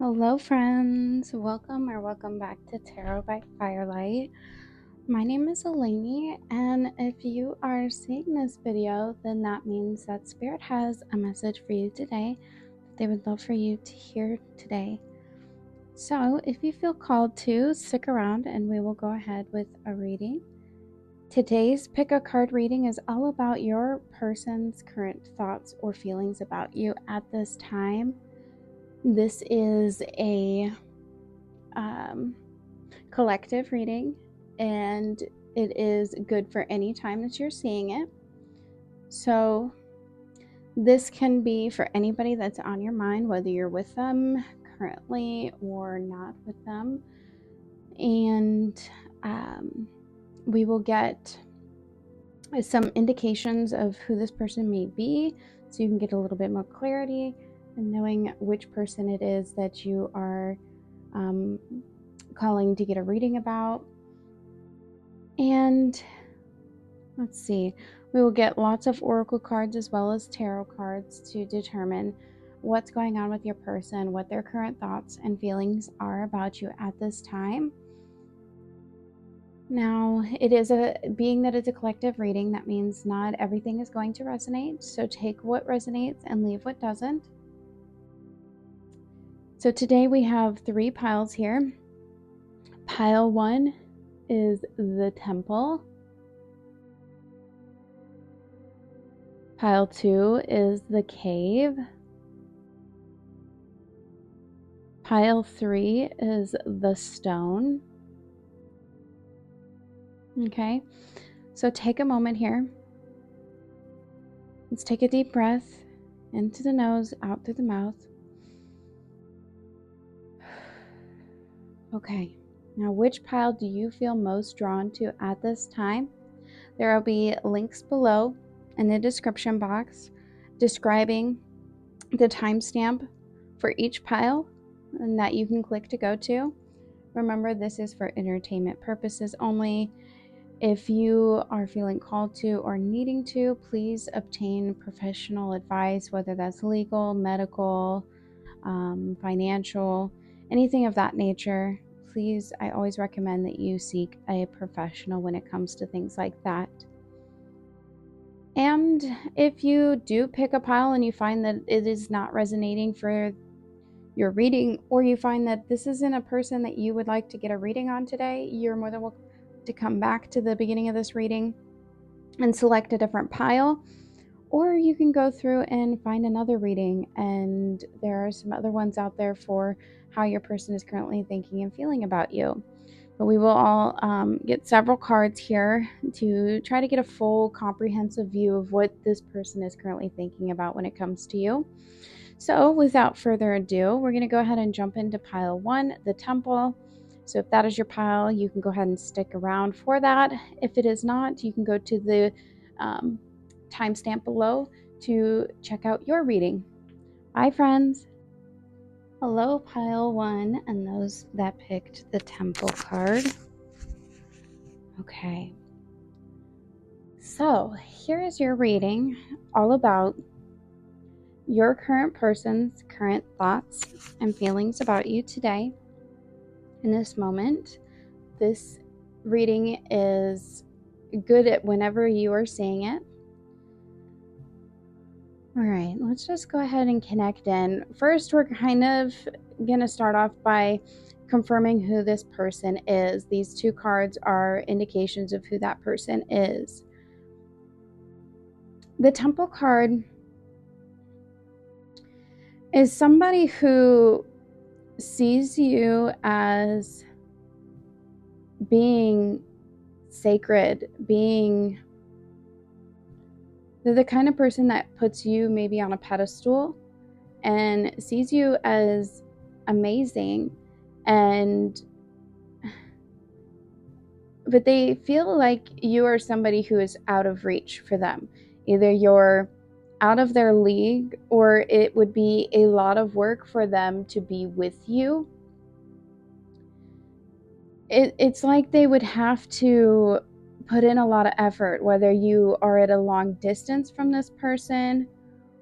Hello friends, welcome back to Tarot by Firelight. My name is Eleni, and if you are seeing this video, then that means that Spirit has a message for you today that they would love for you to hear today. So if you feel called to, stick around and we will go ahead with a reading. Today's pick a card reading is all about your person's current thoughts or feelings about you at this time. This is a collective reading, and it is good for any time that you're seeing it. So this can be for anybody that's on your mind, whether you're with them currently or not with them. And we will get some indications of who this person may be, so you can get a little bit more clarity and knowing which person it is that you are calling to get a reading about. And let's see, we will get lots of oracle cards as well as tarot cards to determine what's going on with your person, what their current thoughts and feelings are about you at this time. Now, being that it's a collective reading, that means not everything is going to resonate. So take what resonates and leave what doesn't. So today we have 3 piles here. Pile 1 is the Temple. Pile 2 is the Cave. Pile 3 is the Stone. Okay, so take a moment here. Let's take a deep breath into the nose, out through the mouth. Okay, now which pile do you feel most drawn to at this time? There will be links below in the description box describing the timestamp for each pile and that you can click to go to. Remember, this is for entertainment purposes only. If you are feeling called to or needing to, please obtain professional advice, whether that's legal, medical, financial, anything of that nature. Please, I always recommend that you seek a professional when it comes to things like that. And if you do pick a pile and you find that it is not resonating for your reading, or you find that this isn't a person that you would like to get a reading on today, you're more than welcome to come back to the beginning of this reading and select a different pile, or you can go through and find another reading, and there are some other ones out there for how your person is currently thinking and feeling about you. But we will all get several cards here to try to get a full comprehensive view of what this person is currently thinking about when it comes to you. So without further ado, we're going to go ahead and jump into pile 1, the Temple. So if that is your pile, you can go ahead and stick around for that. If it is not, you can go to the timestamp below to check out your reading. Bye, friends. Hello, pile 1, and those that picked the Temple card. Okay. So here is your reading, all about your current person's current thoughts and feelings about you today. In this moment, this reading is good at whenever you are seeing it. All right, let's just go ahead and connect in. First, we're kind of going to start off by confirming who this person is. These 2 cards are indications of who that person is. The Temple card is somebody who sees you as being sacred, they're the kind of person that puts you maybe on a pedestal and sees you as amazing, but they feel like you are somebody who is out of reach for them. Either you're out of their league, or it would be a lot of work for them to be with you. It's like they would have to put in a lot of effort, whether you are at a long distance from this person,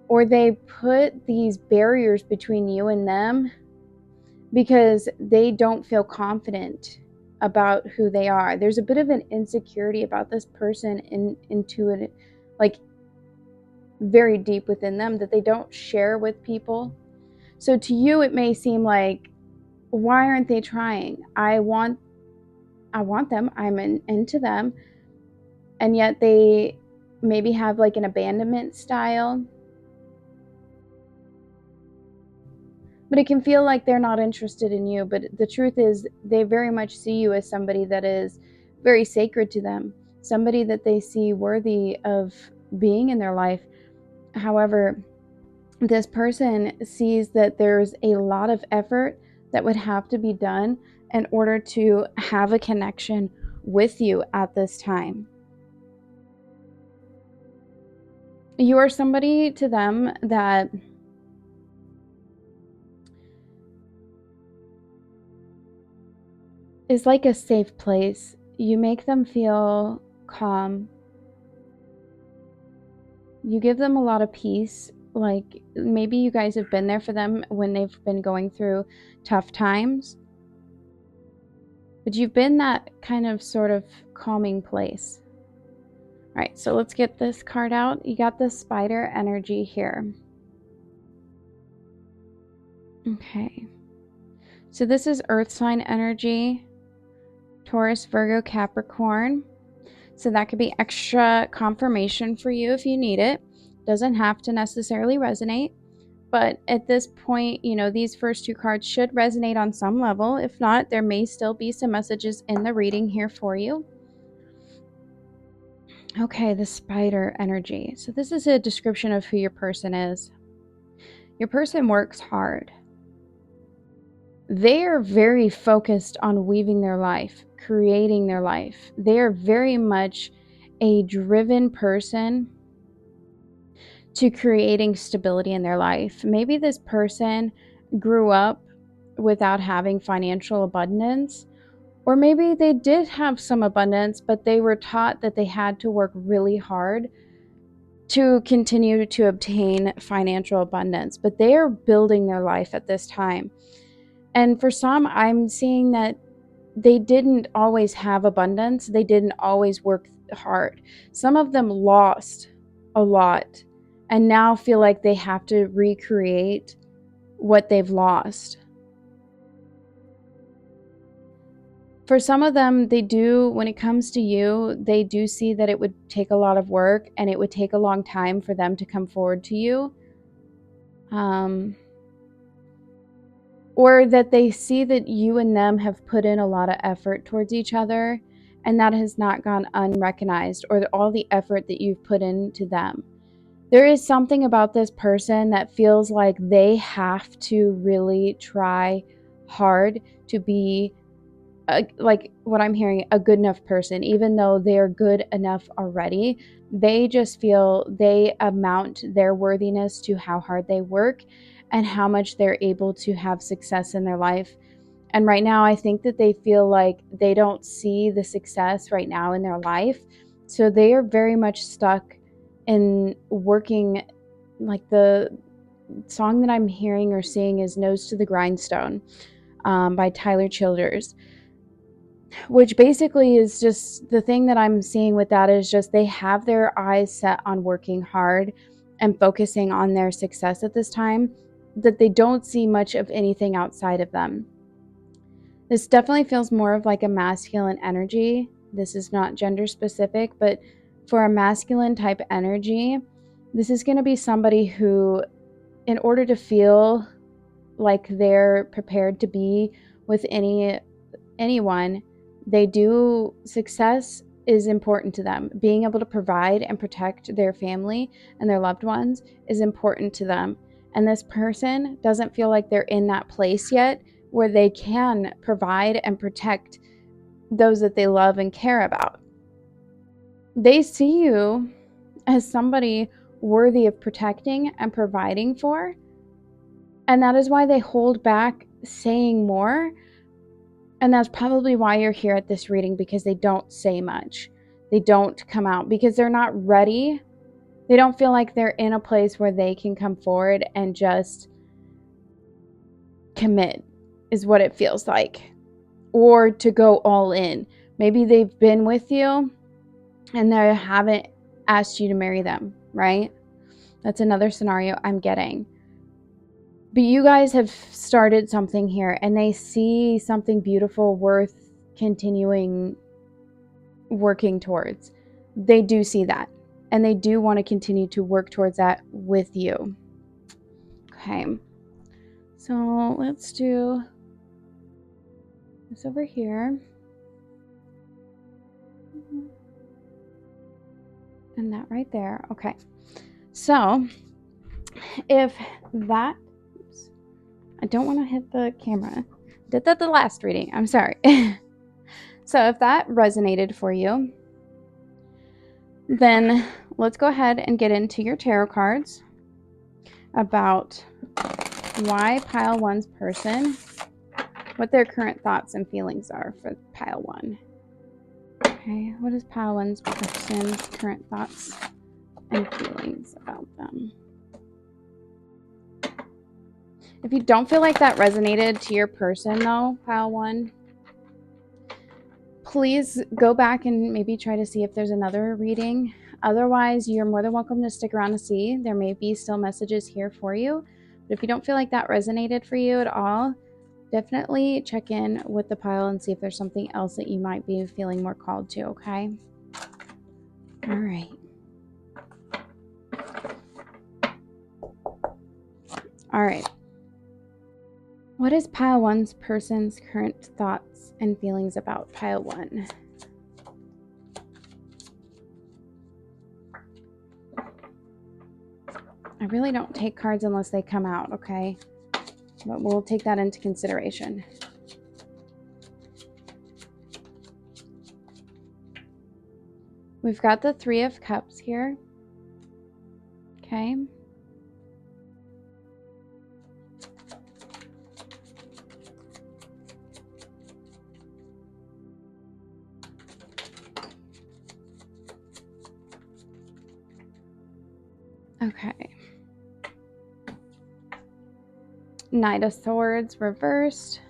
or they put these barriers between you and them because they don't feel confident about who they are. There's a bit of an insecurity about this person into it, like very deep within them, that they don't share with people. So to you, it may seem like, why aren't they trying? I want them. I'm into them. And yet they maybe have like an abandonment style. But it can feel like they're not interested in you. But the truth is, they very much see you as somebody that is very sacred to them, somebody that they see worthy of being in their life. However, this person sees that there's a lot of effort that would have to be done in order to have a connection with you at this time. You are somebody to them that is like a safe place. You make them feel calm. You give them a lot of peace. Like maybe you guys have been there for them when they've been going through tough times. But you've been that kind of sort of calming place. All right, so let's get this card out. You got the spider energy here. Okay. So this is earth sign energy. Taurus, Virgo, Capricorn. So that could be extra confirmation for you if you need it. Doesn't have to necessarily resonate. But at this point, you know, these first two cards should resonate on some level. If not, there may still be some messages in the reading here for you. Okay, the spider energy. So this is a description of who your person is. Your person works hard. They are very focused on weaving their life, creating their life. They are very much a driven person to creating stability in their life. Maybe this person grew up without having financial abundance, or maybe they did have some abundance, but they were taught that they had to work really hard to continue to obtain financial abundance. But they are building their life at this time. And for some, I'm seeing that they didn't always have abundance. They didn't always work hard. Some of them lost a lot and now feel like they have to recreate what they've lost. For some of them, they do, when it comes to you, they do see that it would take a lot of work and it would take a long time for them to come forward to you. Or that they see that you and them have put in a lot of effort towards each other and that has not gone unrecognized, or all the effort that you've put into them. There is something about this person that feels like they have to really try hard to be, like what I'm hearing, a good enough person. Even though they're good enough already, they just feel they amount their worthiness to how hard they work and how much they're able to have success in their life. And right now, I think that they feel like they don't see the success right now in their life. So they are very much stuck in working. Like the song that I'm hearing or seeing is Nose to the Grindstone by Tyler Childers, which basically is just the thing that I'm seeing with that is just they have their eyes set on working hard and focusing on their success at this time, that they don't see much of anything outside of them. This definitely feels more of like a masculine energy. This is not gender specific, but for a masculine type energy, this is going to be somebody who, in order to feel like they're prepared to be with anyone, they do, success is important to them. Being able to provide and protect their family and their loved ones is important to them. And this person doesn't feel like they're in that place yet where they can provide and protect those that they love and care about. They see you as somebody worthy of protecting and providing for, and that is why they hold back saying more. And that's probably why you're here at this reading, because they don't say much. They don't come out because they're not ready. They don't feel like they're in a place where they can come forward and just commit is what it feels like. Or to go all in. Maybe they've been with you and they haven't asked you to marry them, right? That's another scenario I'm getting. But you guys have started something here and they see something beautiful worth continuing working towards. They do see that and they do want to continue to work towards that with you. Okay, so let's do this over here and that right there. Okay, so if that, oops, I don't want to hit the camera. Did that the last reading, I'm sorry. So if that resonated for you, then let's go ahead and get into your tarot cards about why pile one's person, what their current thoughts and feelings are for pile one. Okay, what is pile one's person's current thoughts and feelings about them? If you don't feel like that resonated to your person though, pile one, please go back and maybe try to see if there's another reading. Otherwise, you're more than welcome to stick around to see. There may be still messages here for you. But if you don't feel like that resonated for you at all, definitely check in with the pile and see if there's something else that you might be feeling more called to, okay? All right. All right. What is pile one's person's current thoughts and feelings about pile one? I really don't take cards unless they come out, okay? But we'll take that into consideration. We've got the Three of Cups here. Okay. Okay. Knight of Swords reversed.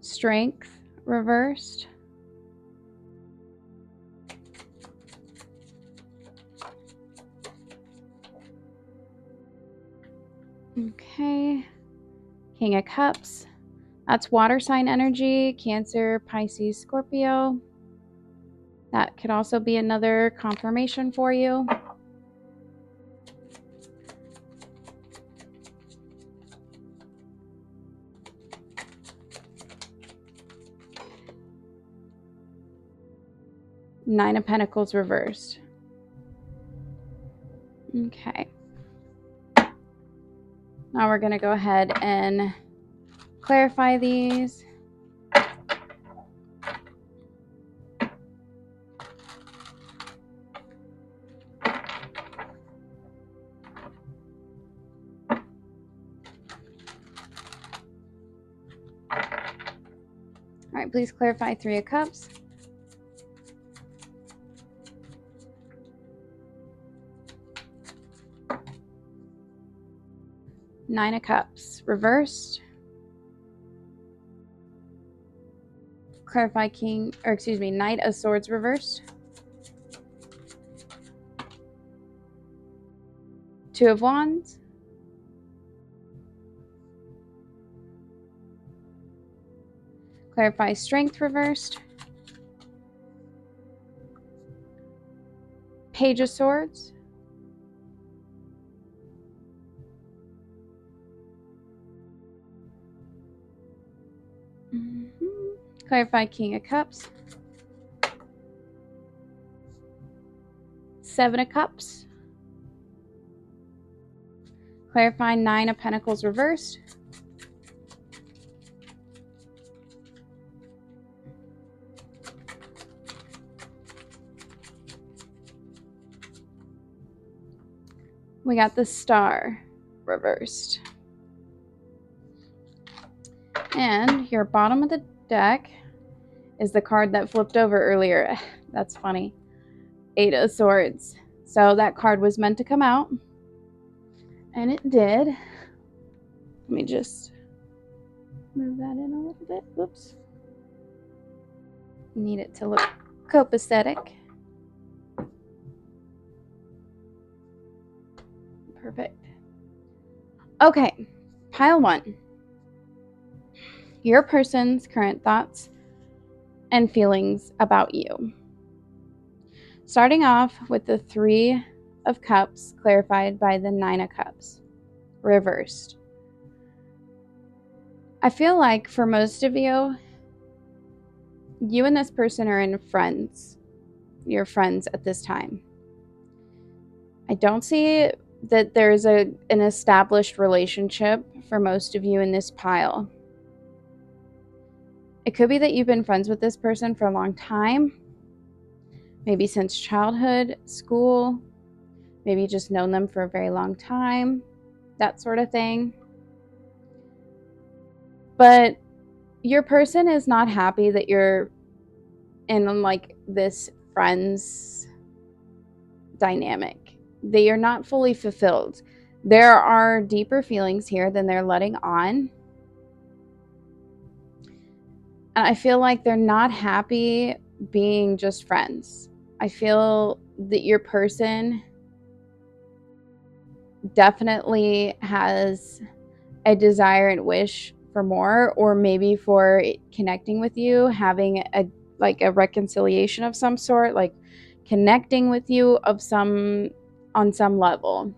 Strength reversed. Okay. King of Cups. That's water sign energy. Cancer, Pisces, Scorpio. That could also be another confirmation for you. Nine of Pentacles reversed. Okay. Now we're going to go ahead and clarify these. All right, please clarify Three of Cups. Nine of Cups reversed. Clarify Knight of Swords reversed. Two of Wands. Clarify Strength reversed. Page of Swords. Clarify King of Cups. Seven of Cups. Clarify Nine of Pentacles reversed. We got the Star reversed. And your bottom of the deck is the card that flipped over earlier. That's funny. Eight of Swords. So that card was meant to come out. And it did. Let me just move that in a little bit. Whoops. Need it to look copacetic. Perfect. Okay, pile 1. Your person's current thoughts and feelings about you. Starting off with the 3 of Cups, clarified by the 9 of Cups, reversed. I feel like for most of you, you and this person are in friends. You're friends at this time. I don't see that there's an established relationship for most of you in this pile. It could be that you've been friends with this person for a long time, maybe since childhood, school, maybe you just known them for a very long time, that sort of thing. But your person is not happy that you're in like this friends dynamic. They are not fully fulfilled. There are deeper feelings here than they're letting on. And I feel like they're not happy being just friends. I feel that your person definitely has a desire and wish for more, or maybe for connecting with you, having a reconciliation of some sort, like connecting with you on some level.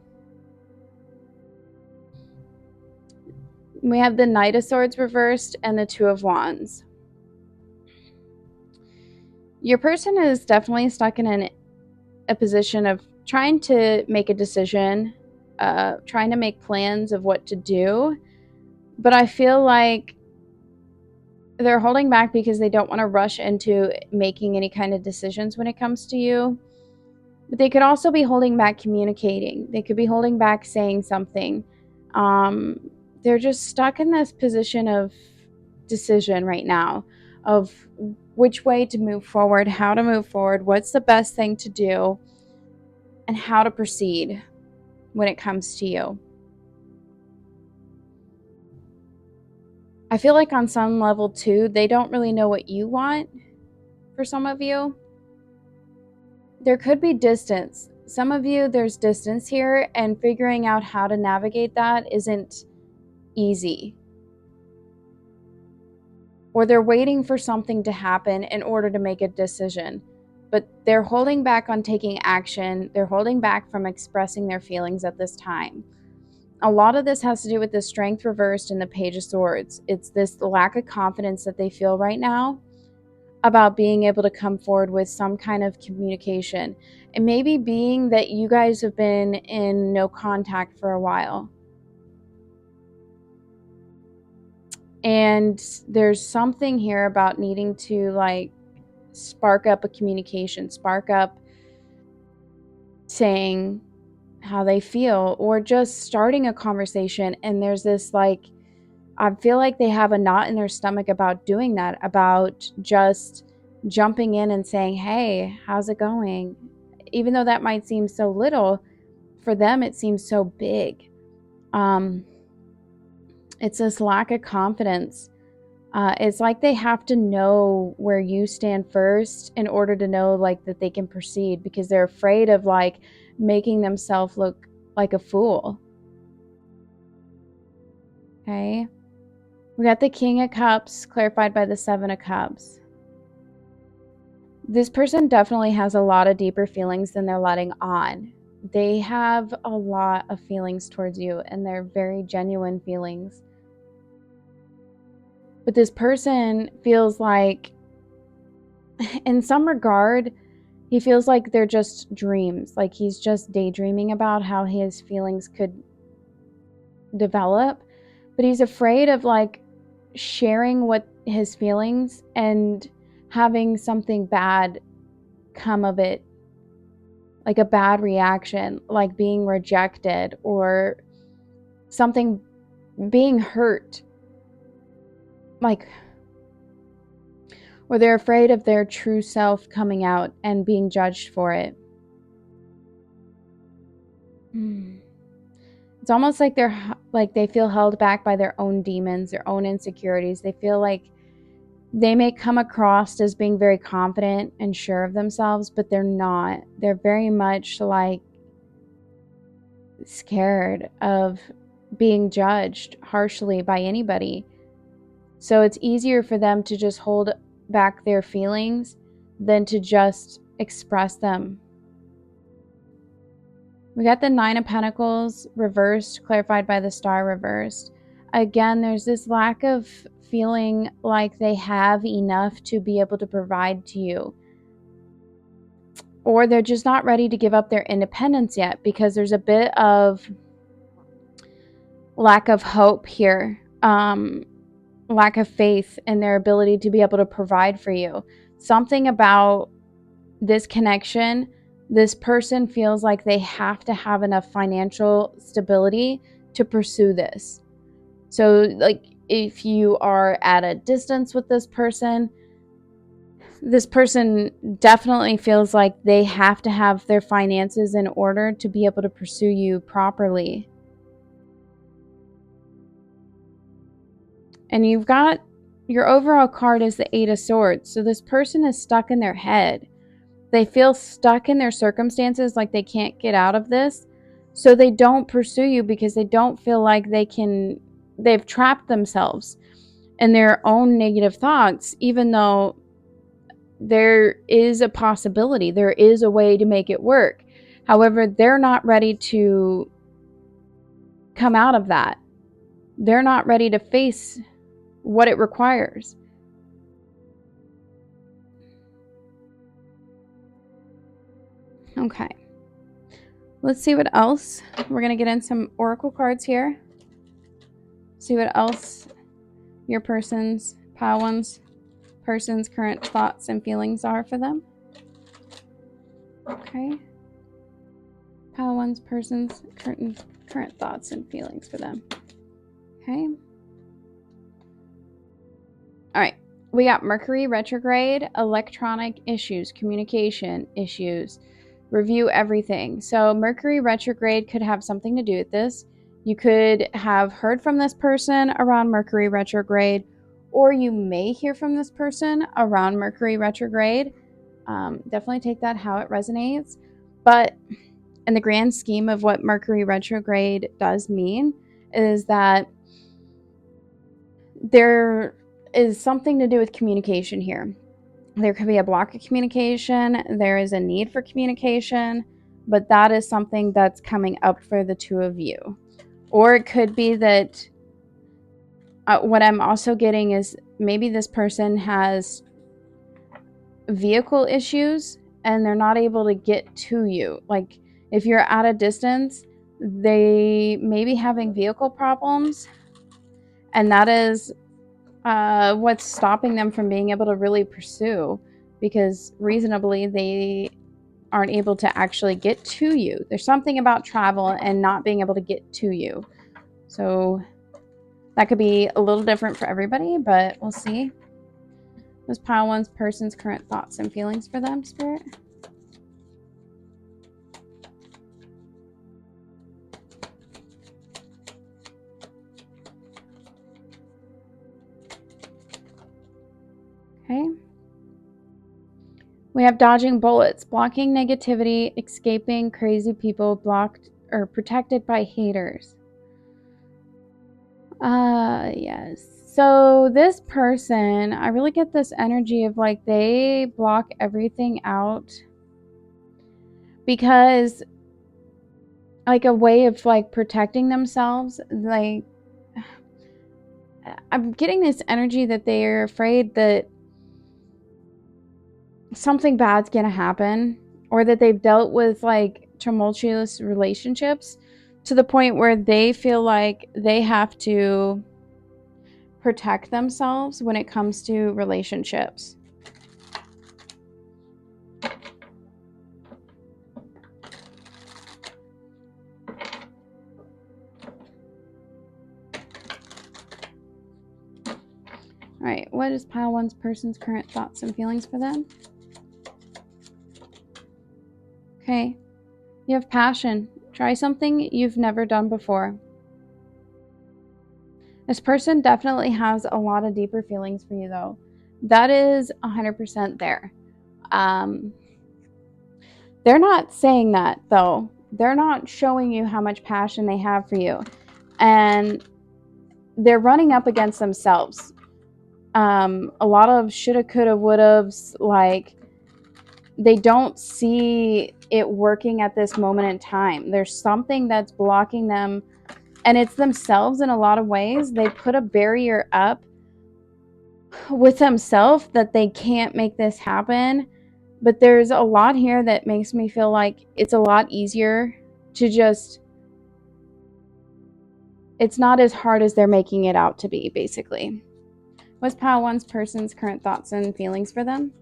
We have the Knight of Swords reversed and the 2 of Wands. Your person is definitely stuck in a position of trying to make a decision, trying to make plans of what to do. But I feel like they're holding back because they don't want to rush into making any kind of decisions when it comes to you. But they could also be holding back communicating. They could be holding back saying something. They're just stuck in this position of decision right now of which way to move forward, how to move forward, what's the best thing to do, and how to proceed when it comes to you. I feel like on some level too, they don't really know what you want for some of you. There could be distance. Some of you, there's distance here, and figuring out how to navigate that isn't easy. Or they're waiting for something to happen in order to make a decision. But they're holding back on taking action. They're holding back from expressing their feelings at this time. A lot of this has to do with the Strength reversed and the Page of Swords. It's this lack of confidence that they feel right now about being able to come forward with some kind of communication. It may be being that you guys have been in no contact for a while. And there's something here about needing to like spark up a communication, spark up saying how they feel, or just starting a conversation. And there's this like, I feel like they have a knot in their stomach about doing that, about just jumping in and saying, hey, how's it going? Even though that might seem so little, for them it seems so big. It's this lack of confidence. It's like they have to know where you stand first in order to know like that they can proceed, because they're afraid of like making themselves look like a fool. Okay. We got the King of Cups clarified by the 7 of Cups. This person definitely has a lot of deeper feelings than they're letting on. They have a lot of feelings towards you, and they're very genuine feelings. But this person feels like, in some regard, he feels like they're just dreams. Like he's just daydreaming about how his feelings could develop. But he's afraid of like sharing what his feelings and having something bad come of it, like a bad reaction, like being rejected or something, being hurt, like, or they're afraid of their true self coming out and being judged for it. It's almost like they're like they feel held back by their own demons, their own insecurities. They feel like they may come across as being very confident and sure of themselves, but they're not. They're very much like scared of being judged harshly by anybody. So it's easier for them to just hold back their feelings than to just express them. We got the Nine of Pentacles reversed, clarified by the Star reversed. Again, there's this lack of feeling like they have enough to be able to provide to you. Or they're just not ready to give up their independence yet, because there's a bit of lack of hope here. Lack of faith in their ability to be able to provide for you. Something about this connection, this person feels like they have to have enough financial stability to pursue this. So like if you are at a distance with this person definitely feels like they have to have their finances in order to be able to pursue you properly. And you've got your overall card is the Eight of Swords. So this person is stuck in their head. They feel stuck in their circumstances, like they can't get out of this. So they don't pursue you because they don't feel like they've trapped themselves in their own negative thoughts, even though there is a possibility, there is a way to make it work. However, they're not ready to come out of that. They're not ready to face what it requires. Okay. Let's see what else. We're going to get in some oracle cards here. See what else your person's, pile one's person's current thoughts and feelings are for them. Okay. Pile one's person's current thoughts and feelings for them. Okay. All right. We got Mercury retrograde, electronic issues, communication issues, review everything. So Mercury retrograde could have something to do with this. You could have heard from this person around Mercury retrograde, or you may hear from this person around Mercury retrograde. Definitely take that how it resonates. But in the grand scheme of what Mercury retrograde does mean is that there is something to do with communication here. There could be a block of communication. There is a need for communication, but that is something that's coming up for the two of you. Or it could be that what I'm also getting is maybe this person has vehicle issues and they're not able to get to you. Like if you're at a distance, they may be having vehicle problems, and that is what's stopping them from being able to really pursue, because reasonably they aren't able to actually get to you. There's something about travel and not being able to get to you. So that could be a little different for everybody, but we'll see. Let's pile one's person's current thoughts and feelings for them, Spirit. Okay. We have dodging bullets, blocking negativity, escaping crazy people, blocked or protected by haters. Yes. So this person, I really get this energy of like they block everything out because like a way of like protecting themselves. Like I'm getting this energy that they're afraid that something bad's gonna happen, or that they've dealt with like tumultuous relationships to the point where they feel like they have to protect themselves when it comes to relationships. All right, what is pile one's person's current thoughts and feelings for them? Okay, you have passion. Try something you've never done before. This person definitely has a lot of deeper feelings for you, though. That is 100% there. They're not saying that, though. They're not showing you how much passion they have for you. And they're running up against themselves. A lot of shoulda, coulda, wouldas, like they don't see it working at this moment in time. There's something that's blocking them, and it's themselves in a lot of ways. They put a barrier up with themselves that they can't make this happen. But there's a lot here that makes me feel like it's a lot easier to just, it's not as hard as they're making it out to be, basically. What's Pile 1's person's current thoughts and feelings for them?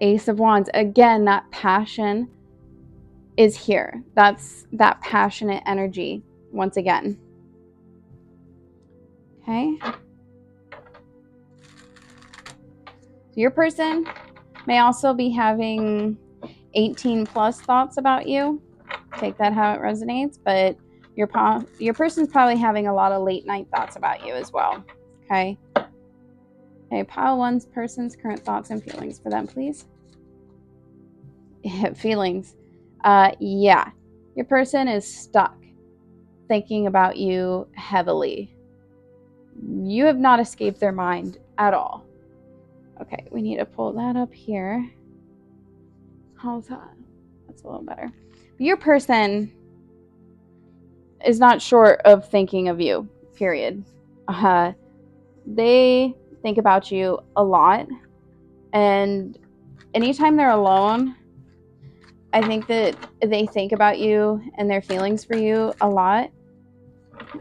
Ace of Wands. Again, that passion is here. That's that passionate energy once again. Okay. So your person may also be having 18 plus thoughts about you. Take that how it resonates, but your person's probably having a lot of late night thoughts about you as well. Okay. Okay, Pile 1's person's current thoughts and feelings for them, please. Feelings. Yeah. Your person is stuck thinking about you heavily. You have not escaped their mind at all. Okay, we need to pull that up here. How's that? That's a little better. Your person is not short of thinking of you, period. They think about you a lot, and anytime they're alone, I think that they think about you and their feelings for you a lot.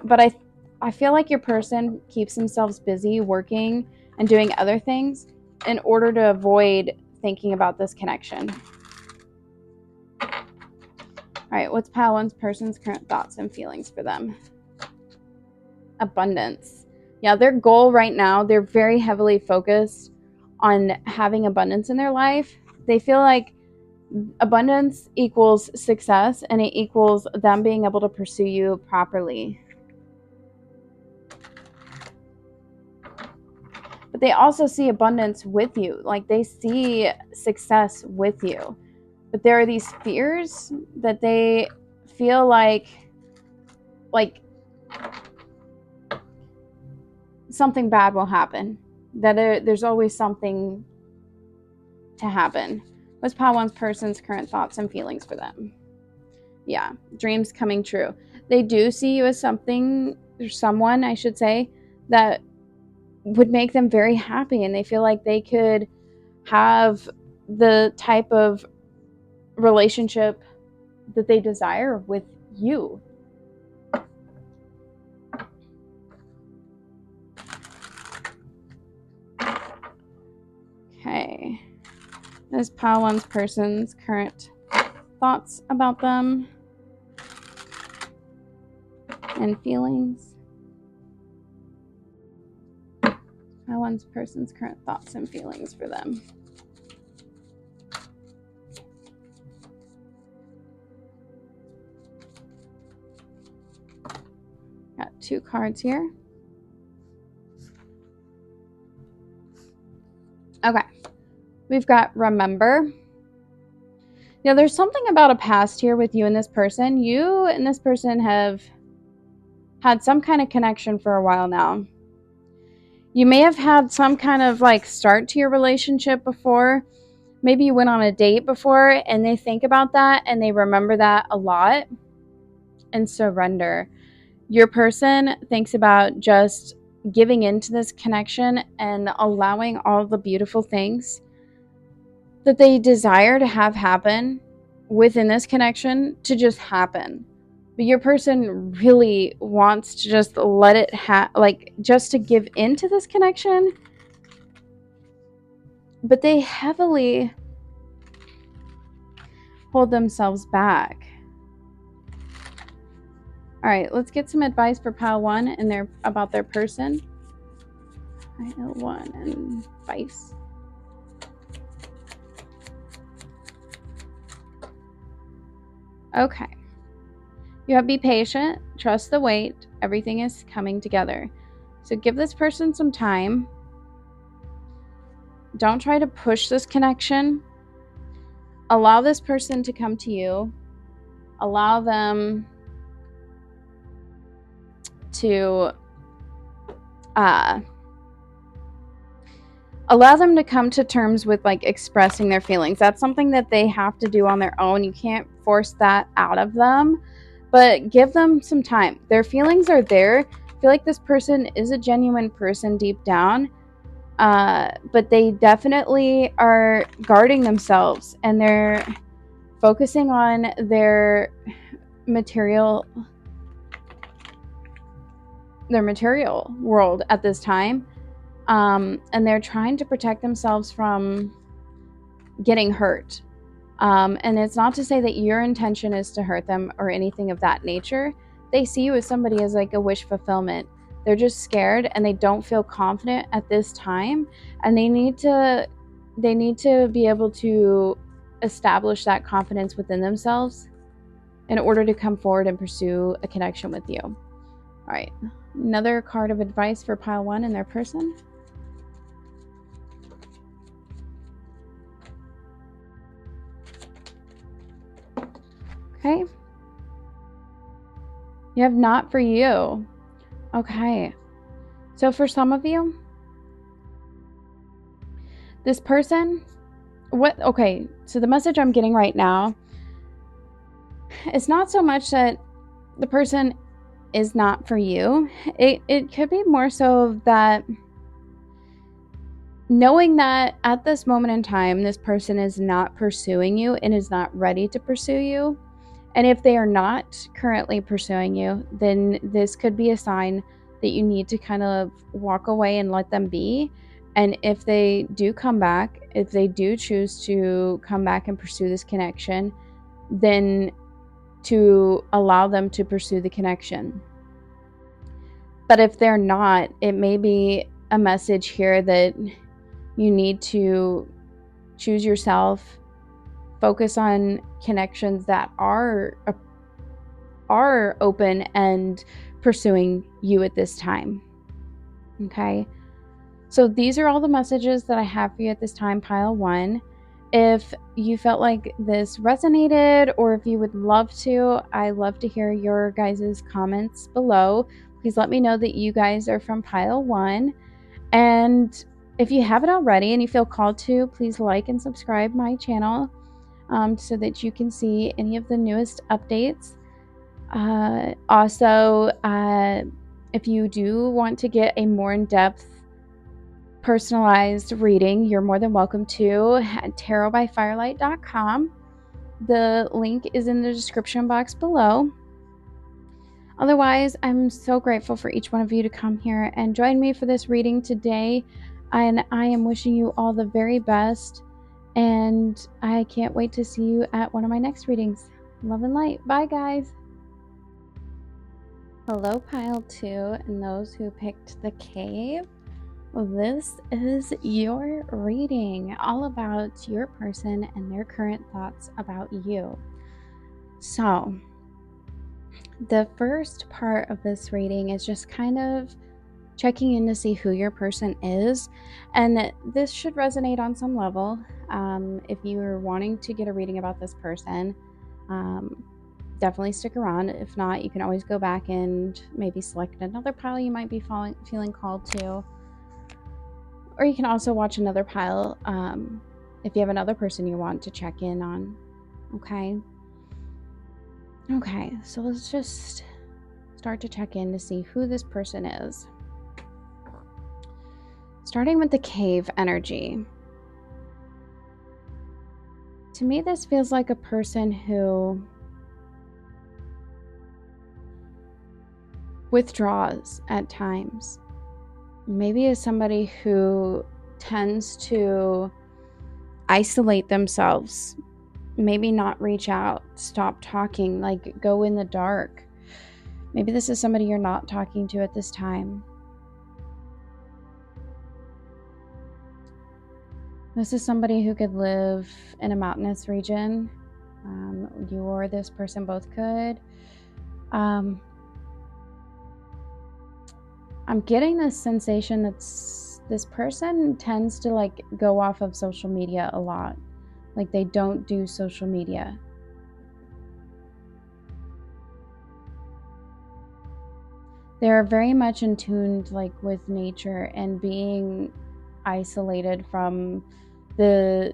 But I feel like your person keeps themselves busy working and doing other things in order to avoid thinking about this connection. All right, what's Pile 1's person's current thoughts and feelings for them? Abundance. Yeah, their goal right now, they're very heavily focused on having abundance in their life. They feel like abundance equals success, and it equals them being able to pursue you properly. But they also see abundance with you. Like they see success with you. But there are these fears that they feel like something bad will happen. That there's always something to happen. What's Pile 1's person's current thoughts and feelings for them? Yeah, dreams coming true. They do see you as something, or someone, I should say, that would make them very happy, and they feel like they could have the type of relationship that they desire with you. Okay. This Pile 1's person's current thoughts about them and feelings. Pile 1's person's current thoughts and feelings for them. Got 2 cards here. Okay. We've got remember. Now, there's something about a past here with you and this person. You and this person have had some kind of connection for a while now. You may have had some kind of like start to your relationship before. Maybe you went on a date before, and they think about that and they remember that a lot. And surrender. Your person thinks about just giving into this connection and allowing all the beautiful things that they desire to have happen within this connection to just happen. But your person really wants to just let it just to give into this connection. But they heavily hold themselves back. All right, let's get some advice for Pile 1 and about their person. Pile 1 and advice. Okay. You have to be patient, trust the wait, everything is coming together. So give this person some time. Don't try to push this connection. Allow this person to come to you. Allow them to come to terms with like expressing their feelings. That's something that they have to do on their own. You can't force that out of them, but give them some time. Their feelings are there. I feel like this person is a genuine person deep down, but they definitely are guarding themselves, and they're focusing on their material world at this time. And they're trying to protect themselves from getting hurt. And it's not to say that your intention is to hurt them or anything of that nature. They see you as somebody as like a wish fulfillment. They're just scared and they don't feel confident at this time. And they need to be able to establish that confidence within themselves in order to come forward and pursue a connection with you. All right. Another card of advice for pile 1 and their person. Okay. You have not for you. Okay. So for some of you, this person, okay, so the message I'm getting right now is not so much that the person is not for you. It could be more so that knowing that at this moment in time, this person is not pursuing you and is not ready to pursue you. And if they are not currently pursuing you, then this could be a sign that you need to kind of walk away and let them be. And if they do come back, if they do choose to come back and pursue this connection, then to allow them to pursue the connection. But if they're not, it may be a message here that you need to choose yourself, focus on connections that are open and pursuing you at this time. Okay, so these are all the messages that I have for you at this time, pile 1. If you felt like this resonated, or if you would love to, I love to hear your guys' comments below. Please let me know that you guys are from pile 1. And if you haven't already and you feel called to, please like and subscribe my channel so that you can see any of the newest updates. Also, if you do want to get a more in-depth personalized reading, you're more than welcome to at tarotbyfirelight.com. The link is in the description box below. Otherwise, I'm so grateful for each one of you to come here and join me for this reading today. And I am wishing you all the very best. And I can't wait to see you at one of my next readings. Love and light. Bye, guys. Hello, pile 2, and those who picked the cave. This is your reading, all about your person and their current thoughts about you. So, the first part of this reading is just kind of checking in to see who your person is, and this should resonate on some level. If you're wanting to get a reading about this person, definitely stick around. If not, you can always go back and maybe select another pile you might be feeling called to, or you can also watch another pile if you have another person you want to check in on. Okay, so let's just start to check in to see who this person is. Starting with the cave energy. To me, this feels like a person who withdraws at times. Maybe is somebody who tends to isolate themselves, maybe not reach out, stop talking, like go in the dark. Maybe this is somebody you're not talking to at this time. This is somebody who could live in a mountainous region. You or this person both could. I'm getting this sensation that this person tends to like go off of social media a lot. Like they don't do social media. They're very much in tune like with nature and being isolated from the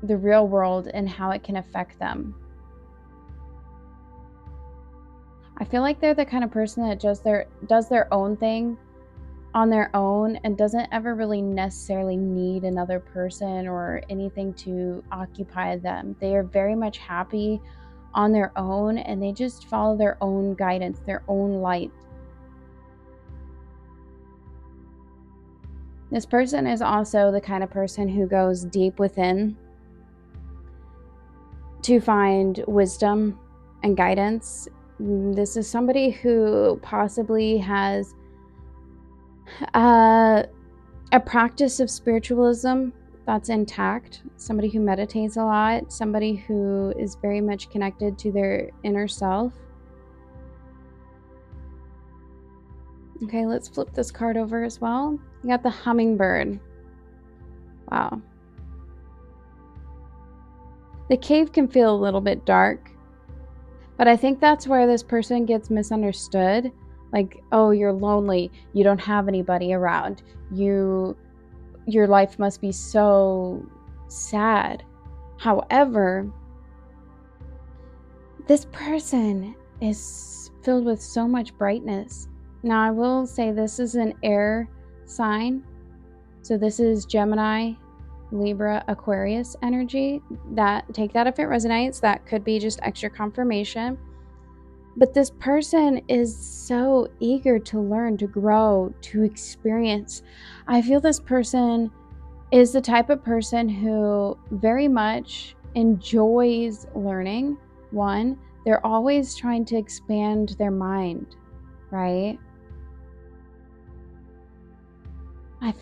real world and how it can affect them. I feel like they're the kind of person that does their own thing on their own and doesn't ever really necessarily need another person or anything to occupy them. They are very much happy on their own and they just follow their own guidance, their own light. This person is also the kind of person who goes deep within to find wisdom and guidance. This is somebody who possibly has a practice of spiritualism that's intact, somebody who meditates a lot, somebody who is very much connected to their inner self. Okay, let's flip this card over as well. You got the hummingbird. Wow. The cave can feel a little bit dark, but I think that's where this person gets misunderstood. Like, oh, you're lonely. You don't have anybody around. Your life must be so sad. However, this person is filled with so much brightness. Now, I will say this is an air sign. So this is Gemini, Libra, Aquarius energy. Take that if it resonates. That could be just extra confirmation. But this person is so eager to learn, to grow, to experience. I feel this person is the type of person who very much enjoys learning. One, they're always trying to expand their mind, right? I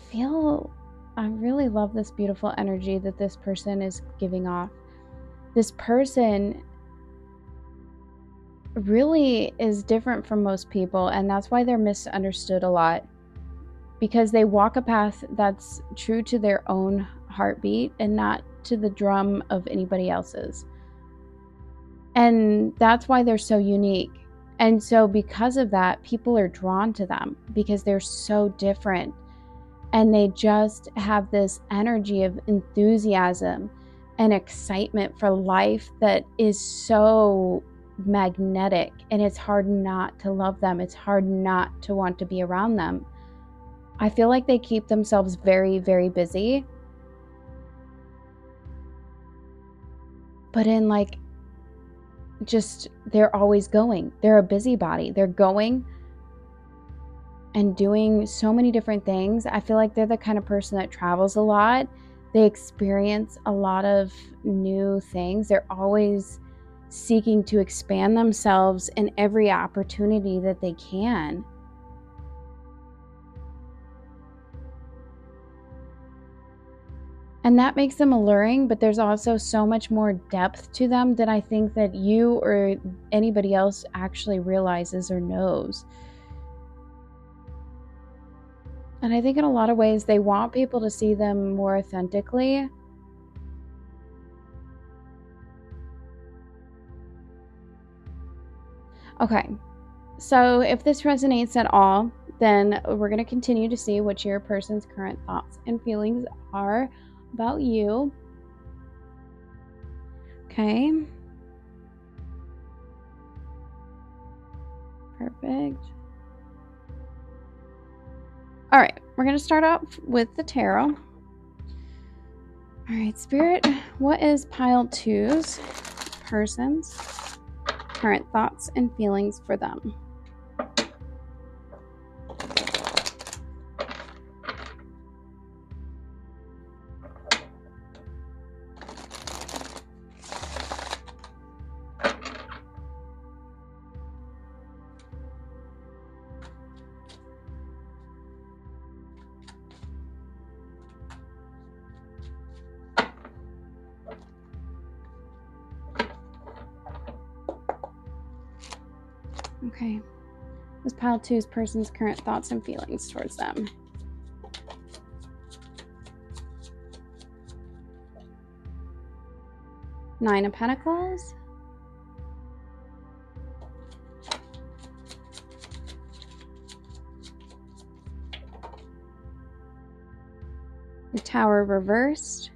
really love this beautiful energy that this person is giving off. This person really is different from most people, and that's why they're misunderstood a lot, because they walk a path that's true to their own heartbeat and not to the drum of anybody else's. And that's why they're so unique. And so because of that, people are drawn to them because they're so different. And they just have this energy of enthusiasm and excitement for life that is so magnetic. And it's hard not to love them. It's hard not to want to be around them. I feel like they keep themselves very, very busy. But in like, just, they're always going. They're a busybody. They're going and doing so many different things. I feel like they're the kind of person that travels a lot. They experience a lot of new things. They're always seeking to expand themselves in every opportunity that they can. And that makes them alluring, but there's also so much more depth to them than I think that you or anybody else actually realizes or knows. And I think in a lot of ways, they want people to see them more authentically. Okay, so if this resonates at all, then we're going to continue to see what your person's current thoughts and feelings are about you. Okay. Perfect. All right, we're going to start off with the tarot. All right, Spirit, what is pile 2's person's current thoughts and feelings for them? Okay. This pile 2's person's current thoughts and feelings towards them. Nine of Pentacles. The Tower reversed.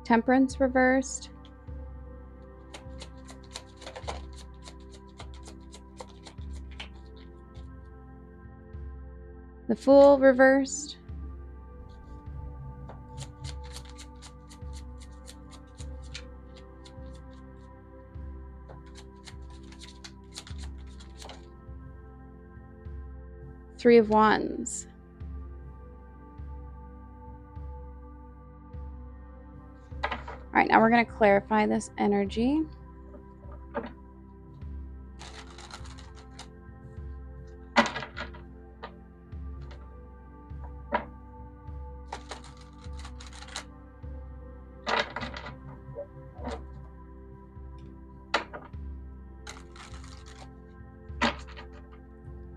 Temperance reversed. The Fool reversed. Three of Wands. All right, now we're going to clarify this energy.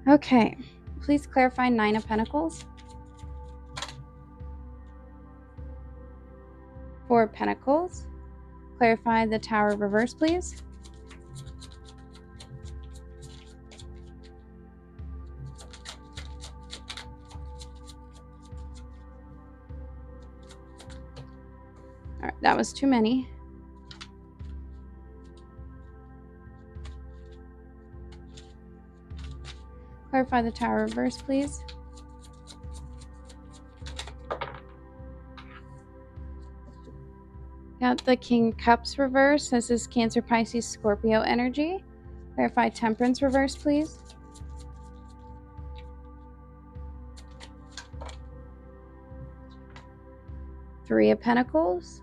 Okay, please clarify Nine of Pentacles. Four of Pentacles. Clarify the Tower reverse, please. All right, that was too many. Clarify the Tower reverse, please. Got the King of Cups reverse. This is Cancer, Pisces, Scorpio energy. Clarify Temperance reverse, please. Three of Pentacles.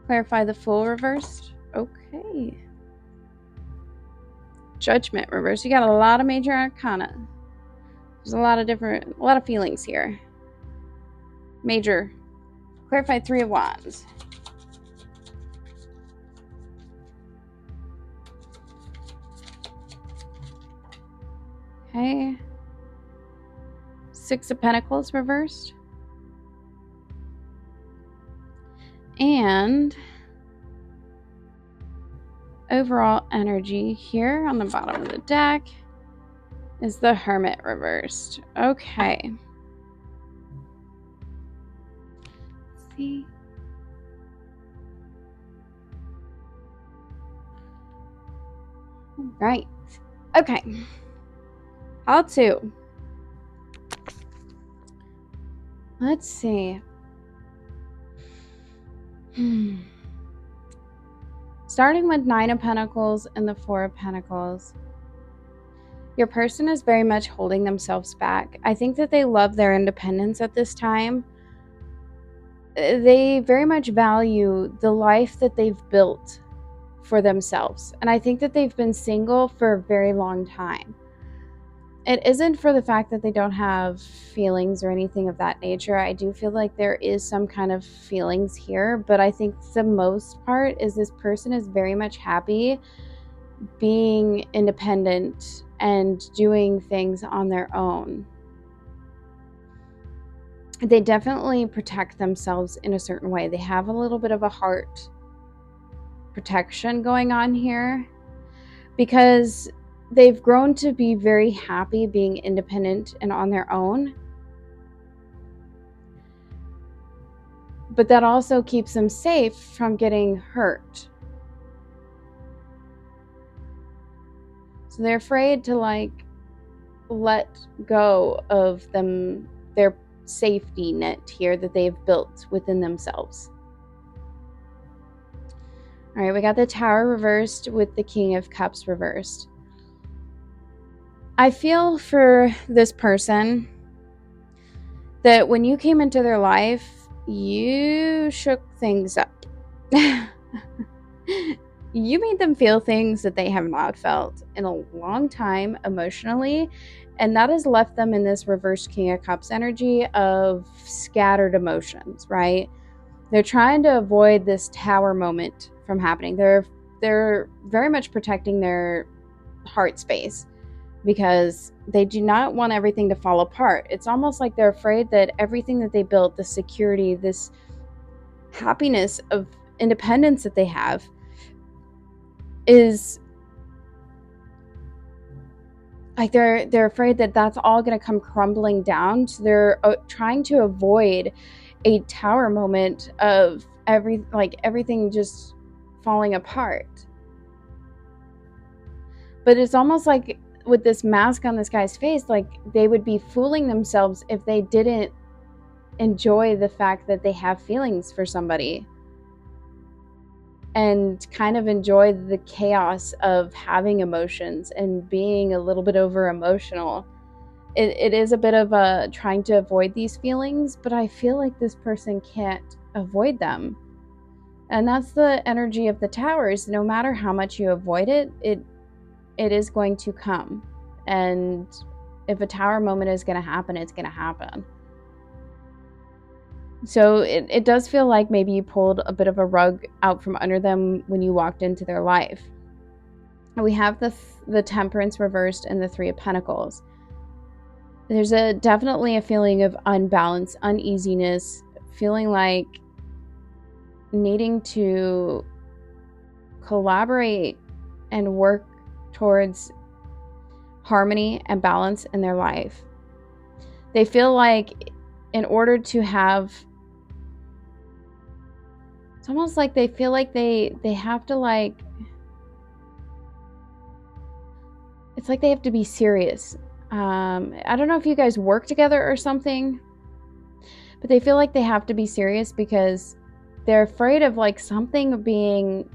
Clarify the Fool reversed. Okay. Judgment reverse. You got a lot of major arcana. There's a lot of feelings here. Major. Clarify Three of Wands. Okay. Six of Pentacles reversed. And overall energy here on the bottom of the deck is the Hermit reversed. Okay. Let's see. All right. Okay. How to. Let's see. Starting with Nine of Pentacles and the Four of Pentacles. Your person is very much holding themselves back. I think that they love their independence at this time. They very much value the life that they've built for themselves. And I think that they've been single for a very long time. It isn't for the fact that they don't have feelings or anything of that nature. I do feel like there is some kind of feelings here, but I think the most part is this person is very much happy being independent and doing things on their own. They definitely protect themselves in a certain way. They have a little bit of a heart protection going on here because they've grown to be very happy being independent and on their own. But that also keeps them safe from getting hurt. So they're afraid to let go of their safety net here that they've built within themselves. All right, we got the Tower reversed with the King of Cups reversed. I feel for this person that when you came into their life, you shook things up. You made them feel things that they have not felt in a long time emotionally, and that has left them in this reverse King of Cups energy of scattered emotions, right? They're trying to avoid this Tower moment from happening. They're they're very much protecting their heart space because they do not want everything to fall apart. It's almost like they're afraid that everything that they built, the security, this happiness of independence that they have, is like they're afraid that that's all going to come crumbling down. So they're trying to avoid a tower moment of everything just falling apart. But it's almost like with this mask on this guy's face, like they would be fooling themselves if they didn't enjoy the fact that they have feelings for somebody and kind of enjoy the chaos of having emotions and being a little bit over emotional. It is a bit of a trying to avoid these feelings, but I feel like this person can't avoid them. And that's the energy of the towers. No matter how much you avoid it, it is going to come. And if a tower moment is going to happen, it's going to happen. So it does feel like maybe you pulled a bit of a rug out from under them when you walked into their life. We have the Temperance reversed and the Three of Pentacles. There's definitely a feeling of unbalance, uneasiness, feeling like needing to collaborate and work towards harmony and balance in their life. They feel like in order to have, it's almost like they feel like they have to it's like they have to be serious. I don't know if you guys work together or something, but they feel like they have to be serious because they're afraid of something being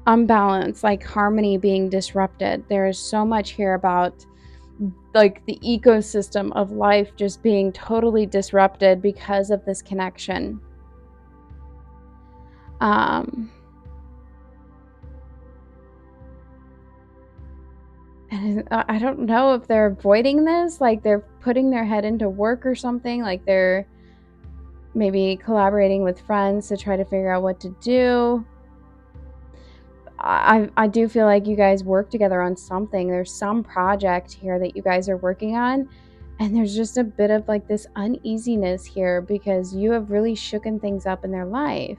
unbalanced, like harmony being disrupted. There is so much here about the ecosystem of life just being totally disrupted because of this connection. And I don't know if they're avoiding this, like they're putting their head into work or something, like they're maybe collaborating with friends to try to figure out what to do. I do feel like you guys work together on something. There's some project here that you guys are working on, and there's just a bit of this uneasiness here because you have really shooken things up in their life.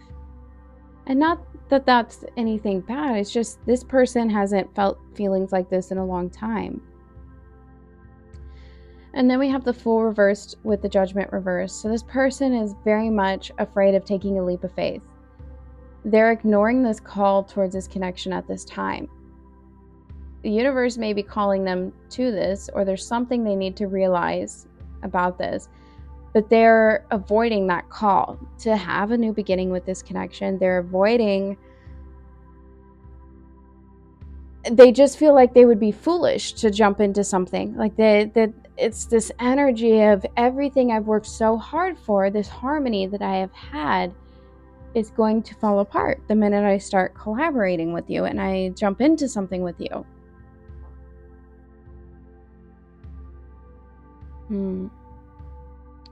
And not that that's anything bad, it's just this person hasn't felt feelings like this in a long time. And then we have the Fool reversed with the Judgment reversed. So this person is very much afraid of taking a leap of faith. They're ignoring this call towards this connection at this time. The universe may be calling them to this, or there's something they need to realize about this, but they're avoiding that call to have a new beginning with this connection. They're avoiding, they just feel like they would be foolish to jump into something. Like that it's this energy of everything I've worked so hard for, this harmony that I have had, is going to fall apart the minute I start collaborating with you and I jump into something with you.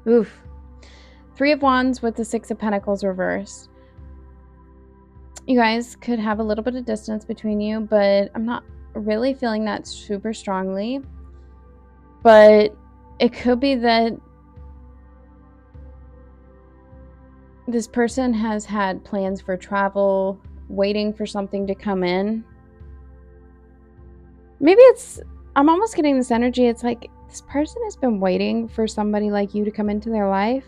Oof. Three of Wands with the Six of Pentacles reversed. You guys could have a little bit of distance between you, but I'm not really feeling that super strongly. But it could be that this person has had plans for travel, waiting for something to come in. Maybe I'm almost getting this energy. It's like this person has been waiting for somebody like you to come into their life.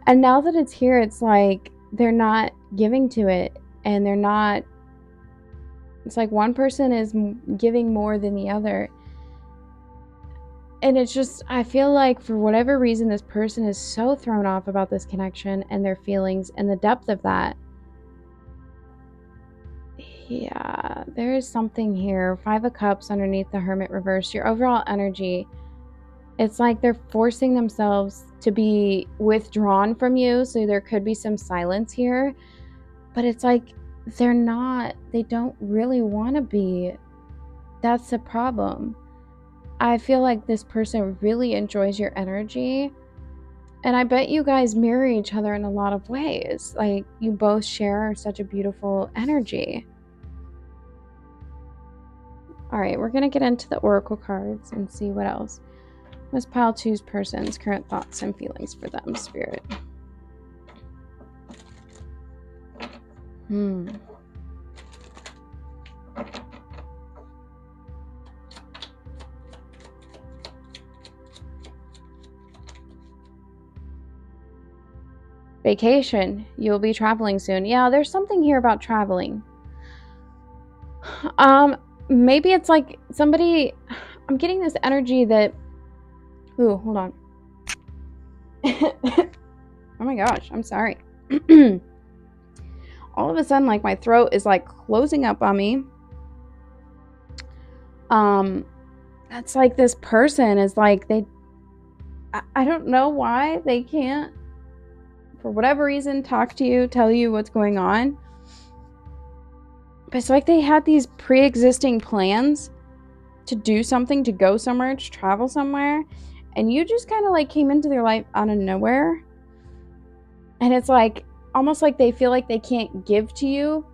And now that it's here, it's like they're not giving to it. And they're not, it's like one person is giving more than the other. And it's just, I feel like for whatever reason, this person is so thrown off about this connection and their feelings and the depth of that. Yeah, there is something here. Five of Cups underneath the Hermit reverse. Your overall energy, it's like they're forcing themselves to be withdrawn from you. So there could be some silence here. But it's like they don't really want to be. That's the problem. I feel like this person really enjoys your energy, And I bet you guys mirror each other in a lot of ways. Like, you both share such a beautiful energy. All right, we're going to get into the oracle cards and see what else. What's pile two's person's current thoughts and feelings for them, Spirit? Vacation. You'll be traveling soon. Yeah, there's something here about traveling. Maybe it's like somebody... I'm getting this energy that... Ooh, hold on. Oh my gosh, I'm sorry. All of a sudden, like, my throat is like closing up on me. That's like this person is like, I don't know why they can't, for whatever reason, talk to you, tell you what's going on. But it's like they had these pre-existing plans to do something, to go somewhere, to travel somewhere, and you just kind of like came into their life out of nowhere. And it's like almost like they feel like they can't give to you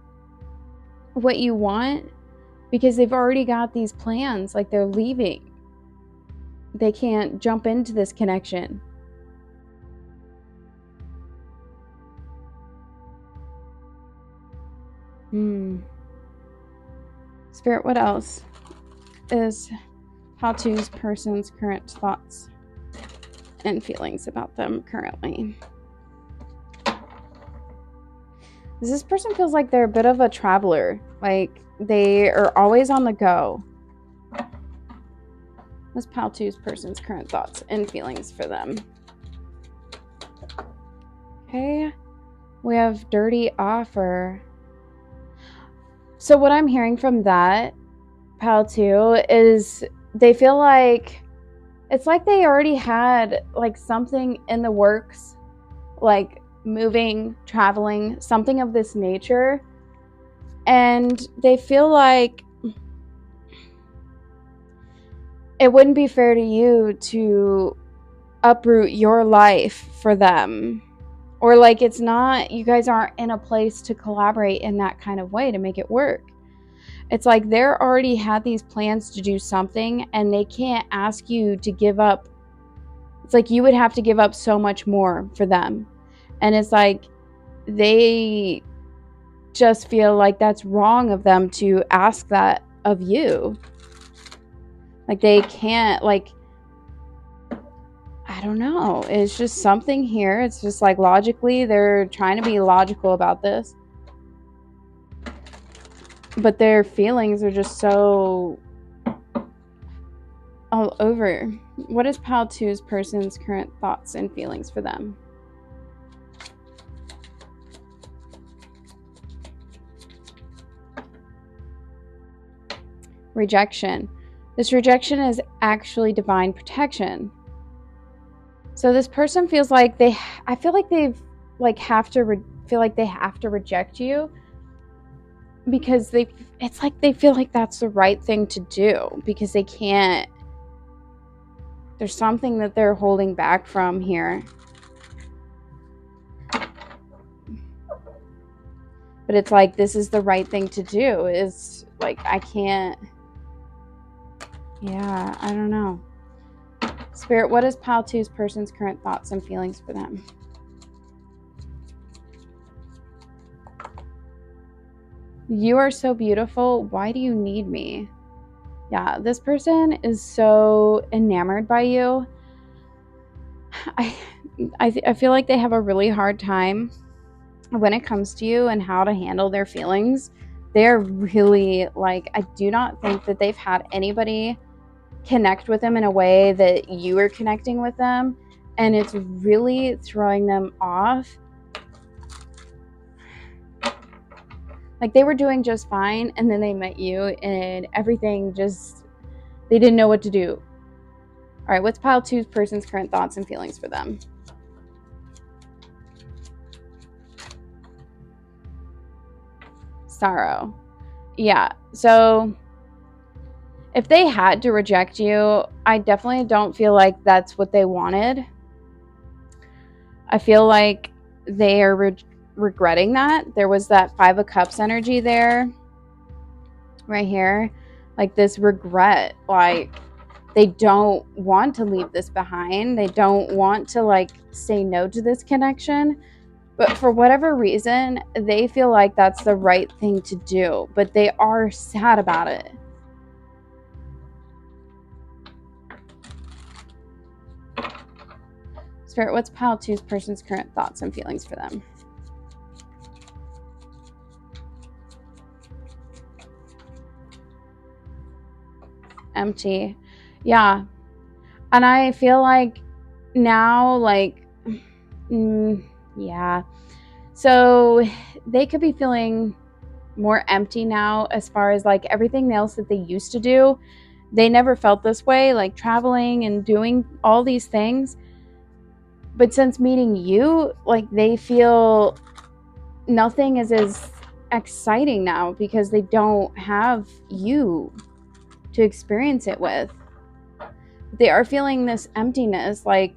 what you want because they've already got these plans, like they're leaving. They can't jump into this connection. Spirit, what else is how to's person's current thoughts and feelings about them currently? This person feels like they're a bit of a traveler. Like they are always on the go. What's pile two's person's current thoughts and feelings for them? Okay, we have dirty offer. So what I'm hearing from that, pile two, is they feel like it's like they already had like something in the works, like moving, traveling, something of this nature. And they feel like it wouldn't be fair to you to uproot your life for them. Or like it's not, you guys aren't in a place to collaborate in that kind of way to make it work. It's like they're already had these plans to do something and they can't ask you to give up. It's like you would have to give up so much more for them. And it's like they just feel like that's wrong of them to ask that of you. Like they can't, like, I don't know. It's just something here. It's just like logically, they're trying to be logical about this. But their feelings are just so all over. What is pile two's person's current thoughts and feelings for them? Rejection. This rejection is actually divine protection. So this person feels like I feel like they've like feel like they have to reject you because it's like they feel like that's the right thing to do because they can't, there's something that they're holding back from here. But it's like, this is the right thing to do. Is like, I can't, yeah, I don't know. Spirit, what is pile two's person's current thoughts and feelings for them? You are so beautiful. Why do you need me? Yeah, this person is so enamored by you. I feel like they have a really hard time when it comes to you and how to handle their feelings. They're really like, I do not think that they've had anybody connect with them in a way that you are connecting with them, and it's really throwing them off. Like they were doing just fine and then they met you and everything just, they didn't know what to do. All right, what's pile two's person's current thoughts and feelings for them? Sorrow. Yeah, so if they had to reject you, I definitely don't feel like that's what they wanted. I feel like they are regretting that. There was that Five of Cups energy there, right here. Like this regret, like they don't want to leave this behind. They don't want to like say no to this connection. But for whatever reason, they feel like that's the right thing to do. But they are sad about it. Spirit, what's pile two's person's current thoughts and feelings for them? Empty. Yeah. And I feel like now, like, yeah. So they could be feeling more empty now as far as like everything else that they used to do. They never felt this way, like traveling and doing all these things. But since meeting you, like they feel nothing is as exciting now because they don't have you to experience it with. They are feeling this emptiness, like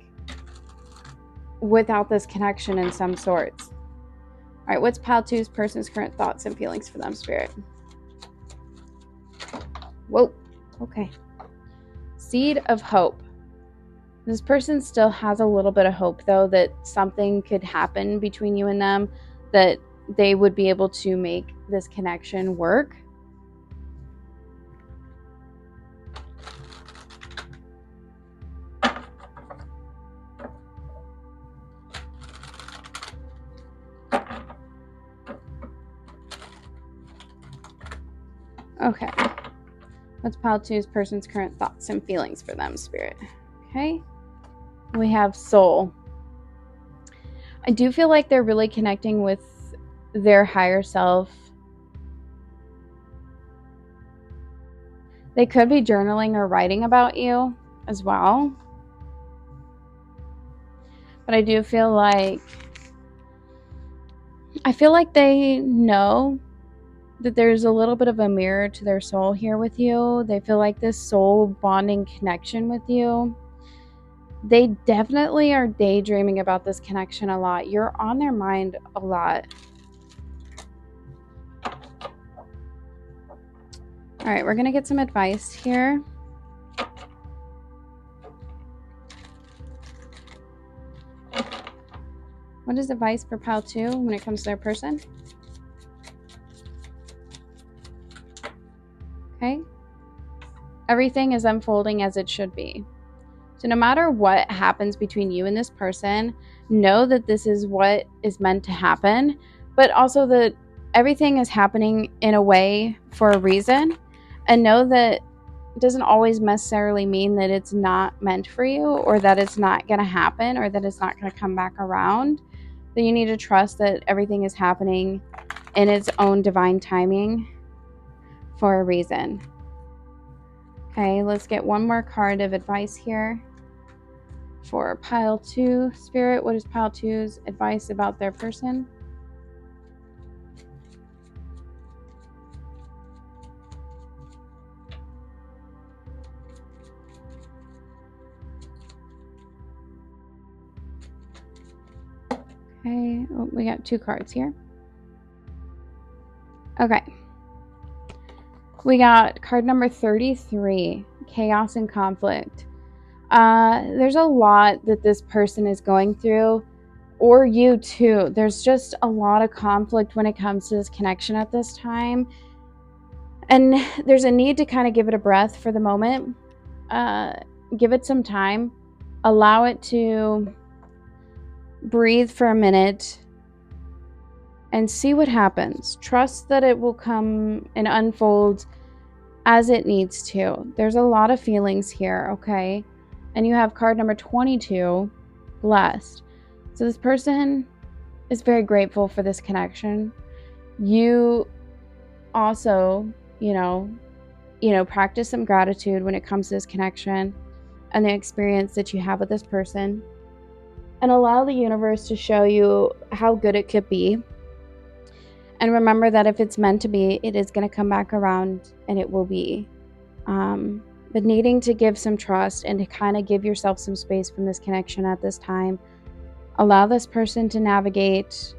without this connection in some sorts. All right, what's pile two's person's current thoughts and feelings for them, Spirit? Whoa, okay. Seed of hope. This person still has a little bit of hope, though, that something could happen between you and them, that they would be able to make this connection work. Okay. Let's pile two's person's current thoughts and feelings for them, Spirit. Okay. We have soul. I do feel like they're really connecting with their higher self. They could be journaling or writing about you as well. But I do feel like they know that there's a little bit of a mirror to their soul here with you. They feel like this soul bonding connection with you. They definitely are daydreaming about this connection a lot. You're on their mind a lot. All right, we're going to get some advice here. What is advice for pile two when it comes to their person? Okay. Everything is unfolding as it should be. So no matter what happens between you and this person, know that this is what is meant to happen, but also that everything is happening in a way for a reason, and know that it doesn't always necessarily mean that it's not meant for you, or that it's not going to happen, or that it's not going to come back around. That you need to trust that everything is happening in its own divine timing for a reason. Okay, let's get one more card of advice here. For pile two, Spirit, what is pile two's advice about their person? Okay, oh, we got two cards here. Okay. We got card number 33, Chaos and Conflict. There's a lot that this person is going through, or you too. There's just a lot of conflict when it comes to this connection at this time. And there's a need to kind of give it a breath for the moment. Give it some time. Allow it to breathe for a minute and see what happens. Trust that it will come and unfold as it needs to. There's a lot of feelings here, okay? And you have card number 22, Blessed. So this person is very grateful for this connection. You also, practice some gratitude when it comes to this connection and the experience that you have with this person. And allow the universe to show you how good it could be. And remember that if it's meant to be, it is going to come back around, and it will be. But needing to give some trust and to kind of give yourself some space from this connection at this time Allow this person to navigate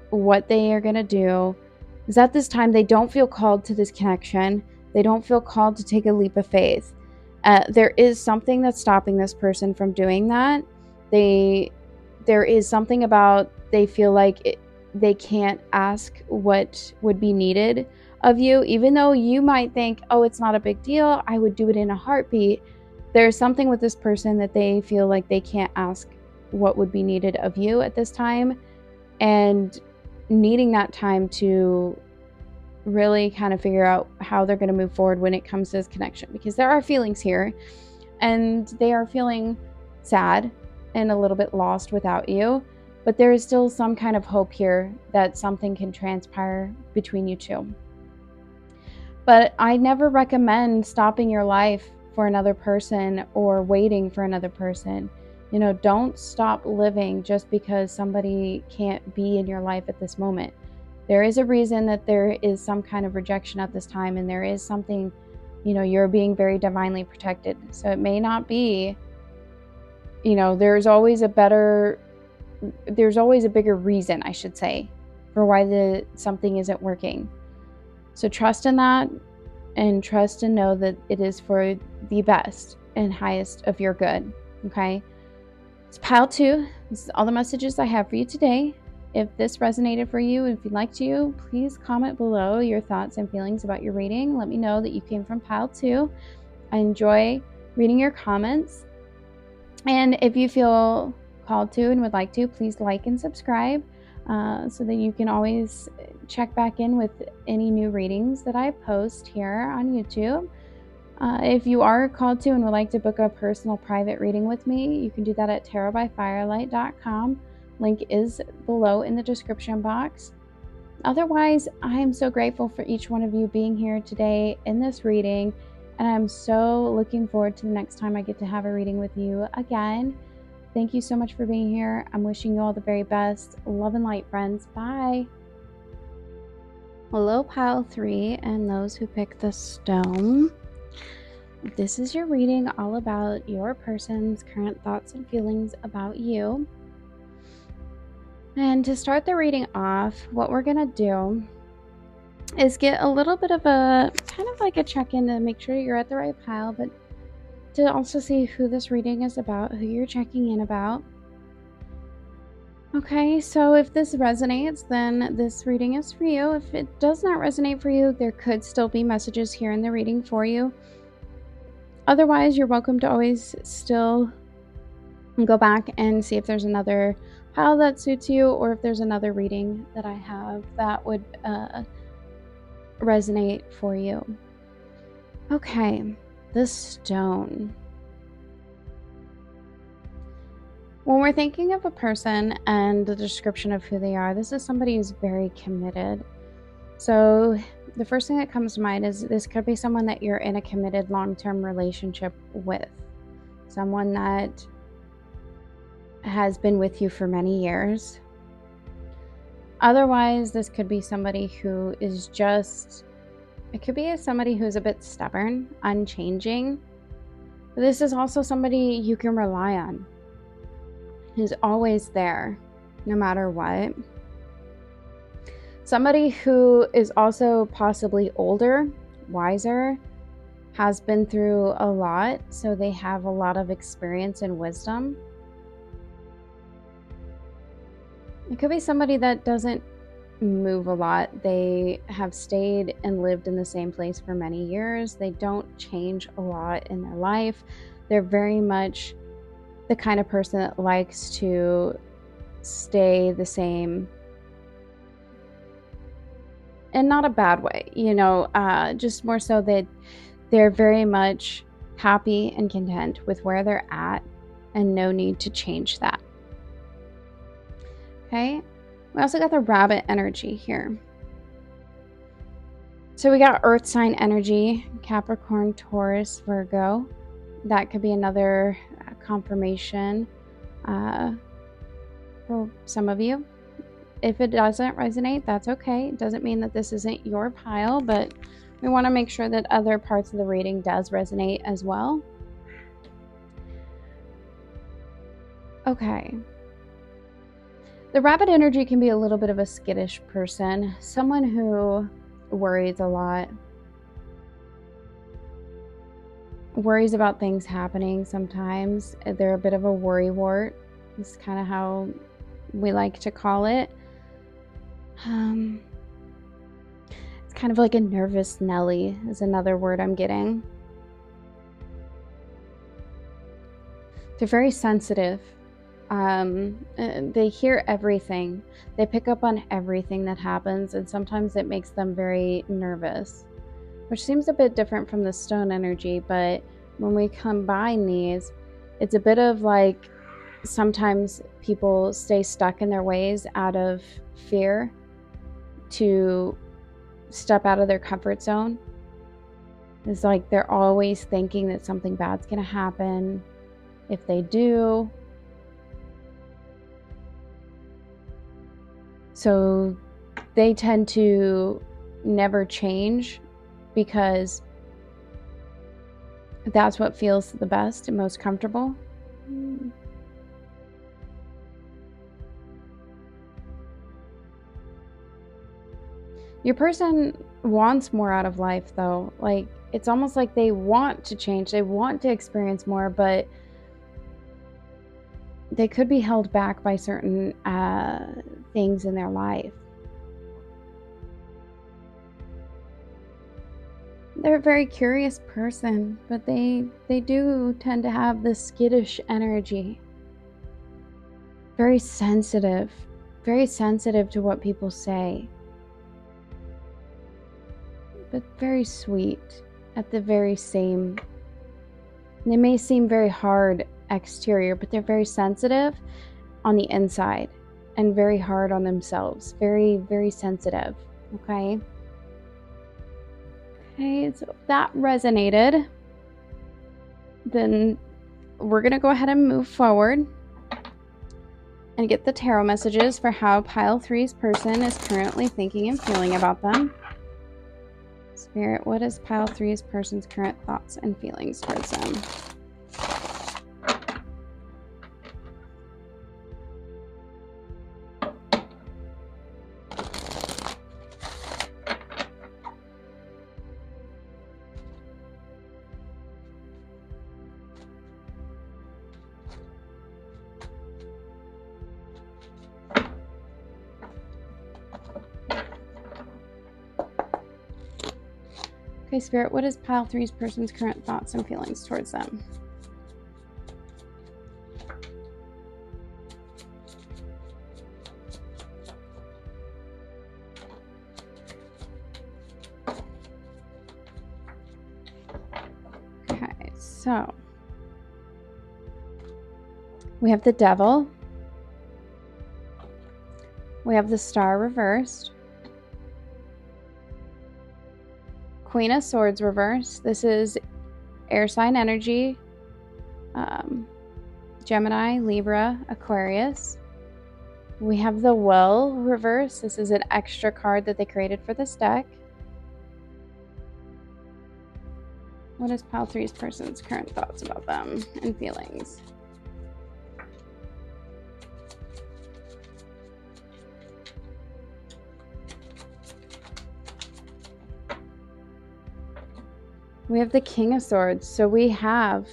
what they are going to do. Because at this time, they don't feel called to this connection. They don't feel called to take a leap of faith. There is something that's stopping this person from doing that. There is something about they feel like they can't ask what would be needed of you, even though you might think, oh, it's not a big deal, I would do it in a heartbeat. There's something with this person that they feel like they can't ask what would be needed of you at this time, and needing that time to really kind of figure out how they're going to move forward when it comes to this connection, because there are feelings here and they are feeling sad and a little bit lost without you, but there is still some kind of hope here that something can transpire between you two. But I never recommend stopping your life for another person or waiting for another person. You know, don't stop living just because somebody can't be in your life at this moment. There is a reason that there is some kind of rejection at this time, and there is something, you know, you're being very divinely protected. So it may not be, you know, there's always a bigger reason, I should say, for why something isn't working. So trust in that, and trust and know that it is for the best and highest of your good, okay? It's pile 2. This is all the messages I have for you today. If this resonated for you, if you'd like to, please comment below your thoughts and feelings about your reading. Let me know that you came from pile 2. I enjoy reading your comments. And if you feel called to and would like to, please like and subscribe so that you can always check back in with any new readings that I post here on YouTube. If you are called to and would like to book a personal private reading with me, you can do that at tarotbyfirelight.com. Link is below in the description box. Otherwise, I am so grateful for each one of you being here today in this reading, and I'm so looking forward to the next time I get to have a reading with you again. Thank you so much for being here. I'm wishing you all the very best. Love and light, friends. Bye. Hello, pile 3 and those who pick the stone. This is your reading all about your person's current thoughts and feelings about you. And to start the reading off, what we're going to do is get a little bit of a kind of like a check-in to make sure you're at the right pile, but to also see who this reading is about, who you're checking in about. Okay, so if this resonates, then this reading is for you. If it does not resonate for you, there could still be messages here in the reading for you. Otherwise, you're welcome to always still go back and see if there's another pile that suits you, or if there's another reading that I have that would resonate for you. Okay, the stone. When we're thinking of a person and the description of who they are, this is somebody who's very committed. So the first thing that comes to mind is this could be someone that you're in a committed long-term relationship with. Someone that has been with you for many years. Otherwise, this could be somebody who is it could be somebody who's a bit stubborn, unchanging. But this is also somebody you can rely on, who's always there, no matter what. Somebody who is also possibly older, wiser, has been through a lot, so they have a lot of experience and wisdom. It could be somebody that doesn't move a lot. They have stayed and lived in the same place for many years. They don't change a lot in their life. They're very much the kind of person that likes to stay the same, and not a bad way, you know, just more so that they're very much happy and content with where they're at and no need to change that. Okay, we also got the rabbit energy here. So we got earth sign energy, Capricorn, Taurus, Virgo. That could be another confirmation for some of you. If it doesn't resonate, that's okay. It doesn't mean that this isn't your pile, but we want to make sure that other parts of the reading does resonate as well. Okay. The rabbit energy can be a little bit of a skittish person, someone who worries a lot, worries about things happening sometimes. They're a bit of a worrywart. It's kind of how we like to call it. It's kind of like a nervous Nelly is another word I'm getting. They're very sensitive. They hear everything. They pick up on everything that happens, and sometimes it makes them very nervous, which seems a bit different from the stone energy. But when we combine these, it's a bit of like sometimes people stay stuck in their ways out of fear to step out of their comfort zone. It's like they're always thinking that something bad's going to happen if they do. So they tend to never change because that's what feels the best and most comfortable. Your person wants more out of life, though. Like, it's almost like they want to change. They want to experience more, but they could be held back by certain things in their life. They're a very curious person, but they do tend to have this skittish energy. Very sensitive to what people say. But very sweet at the very same. They may seem very hard exterior, but they're very sensitive on the inside and very hard on themselves. Very, very sensitive. Okay. Okay, so if that resonated, then we're going to go ahead and move forward and get the tarot messages for how Pile 3's person is currently thinking and feeling about them. Spirit, what is Pile 3's person's current thoughts and feelings towards them? Okay, Spirit, what is Pile 3's person's current thoughts and feelings towards them? Okay, so we have the Devil. We have the Star reversed. Queen of Swords reversed. This is air sign energy. Gemini, Libra, Aquarius. We have the Well reversed. This is an extra card that they created for this deck. What is Pile 3's person's current thoughts about them and feelings? We have the King of Swords. So we have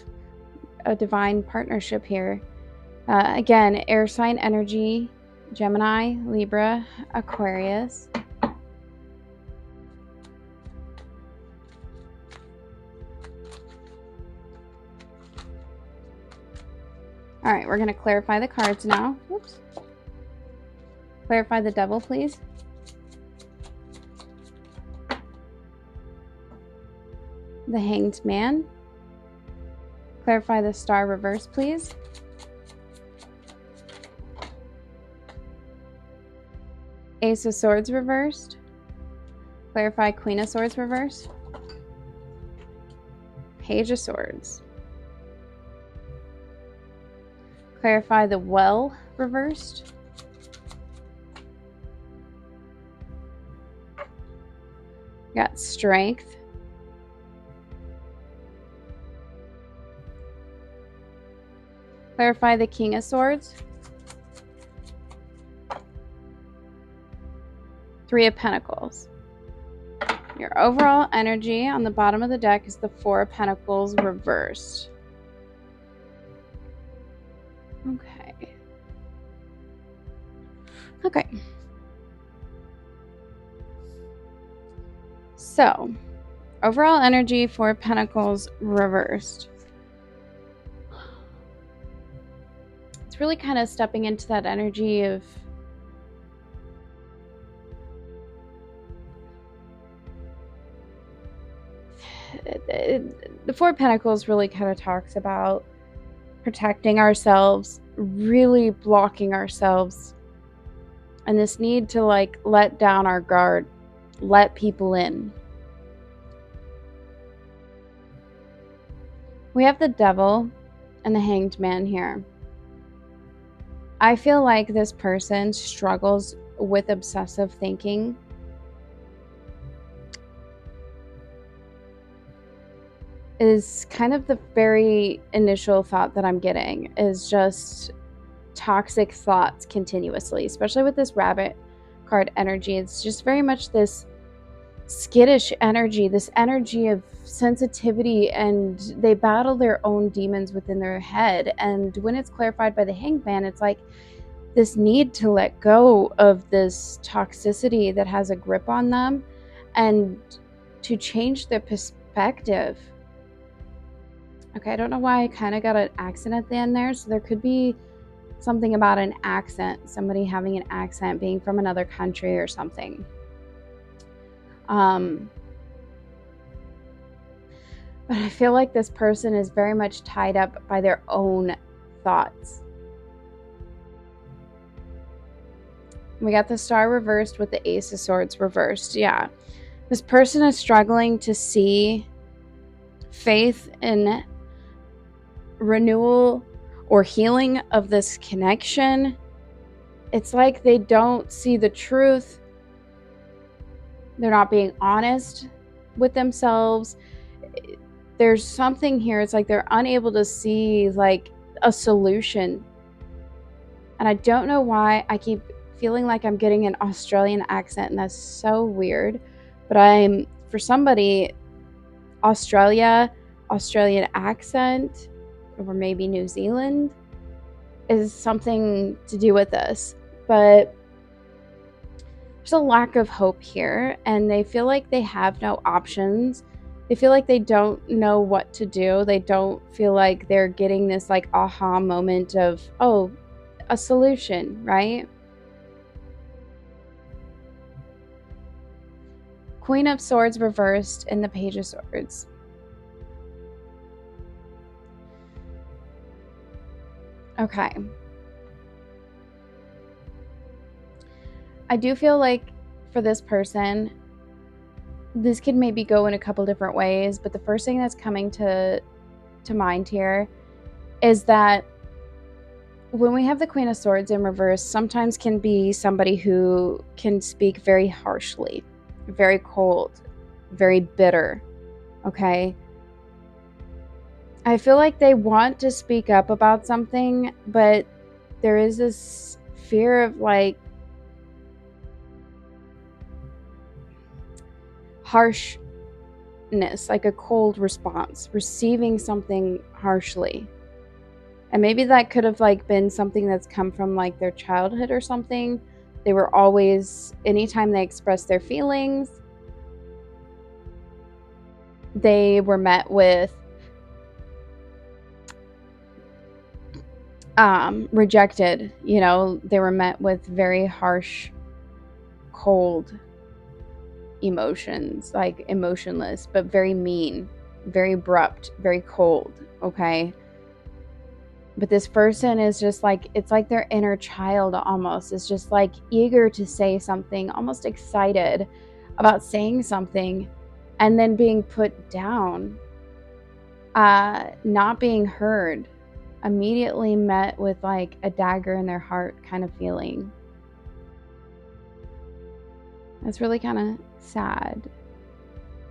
a divine partnership here. Again, air sign energy, Gemini, Libra, Aquarius. All right, we're going to clarify the cards now. Whoops. Clarify the Devil, please. The Hanged Man. Clarify the Star reverse, please. Ace of Swords reversed. Clarify Queen of Swords reversed. Page of Swords. Clarify the Well reversed. Got Strength. Clarify the King of Swords. Three of Pentacles. Your overall energy on the bottom of the deck is the Four of Pentacles reversed. Okay. So, overall energy, Four of Pentacles reversed. It's really kind of stepping into that energy of the Four of Pentacles really kind of talks about protecting ourselves, really blocking ourselves, and this need to like let down our guard, let people in. We have the Devil and the Hanged Man here. I feel like this person struggles with obsessive thinking. Is kind of the very initial thought that I'm getting, is just toxic thoughts continuously, especially with this Rabbit card energy. It's just very much this skittish energy, this energy of sensitivity, and they battle their own demons within their head. And when it's clarified by the Hanged Man, it's like this need to let go of this toxicity that has a grip on them and to change their perspective. Okay, I don't know why I kind of got an accent at the end there, so there could be something about an accent, somebody having an accent, being from another country or something. But I feel like this person is very much tied up by their own thoughts. We got the Star reversed with the Ace of Swords reversed. Yeah. This person is struggling to see faith in renewal or healing of this connection. It's like they don't see the truth. They're not being honest with themselves. There's something here. It's like they're unable to see like a solution. And I don't know why I keep feeling like I'm getting an Australian accent, and that's so weird. But for somebody, Australian accent, or maybe New Zealand, is something to do with this. But there's a lack of hope here, and they feel like they have no options. They feel like they don't know what to do. They don't feel like they're getting this like aha moment of, oh, a solution, right? Queen of Swords reversed and the Page of Swords. Okay. I do feel like for this person, this could maybe go in a couple different ways, but the first thing that's coming to mind here is that when we have the Queen of Swords in reverse, sometimes can be somebody who can speak very harshly, very cold, very bitter, okay? I feel like they want to speak up about something, but there is this fear of like harshness, like a cold response, receiving something harshly. And maybe that could have like been something that's come from like their childhood or something. They were always, anytime they expressed their feelings, they were met with rejected. You know, they were met with very harsh, cold emotions, like emotionless, but very mean, very abrupt, very cold, okay? But this person is just like, it's like their inner child almost is just like eager to say something, almost excited about saying something, and then being put down, not being heard, immediately met with like a dagger in their heart kind of feeling. That's really kind of sad.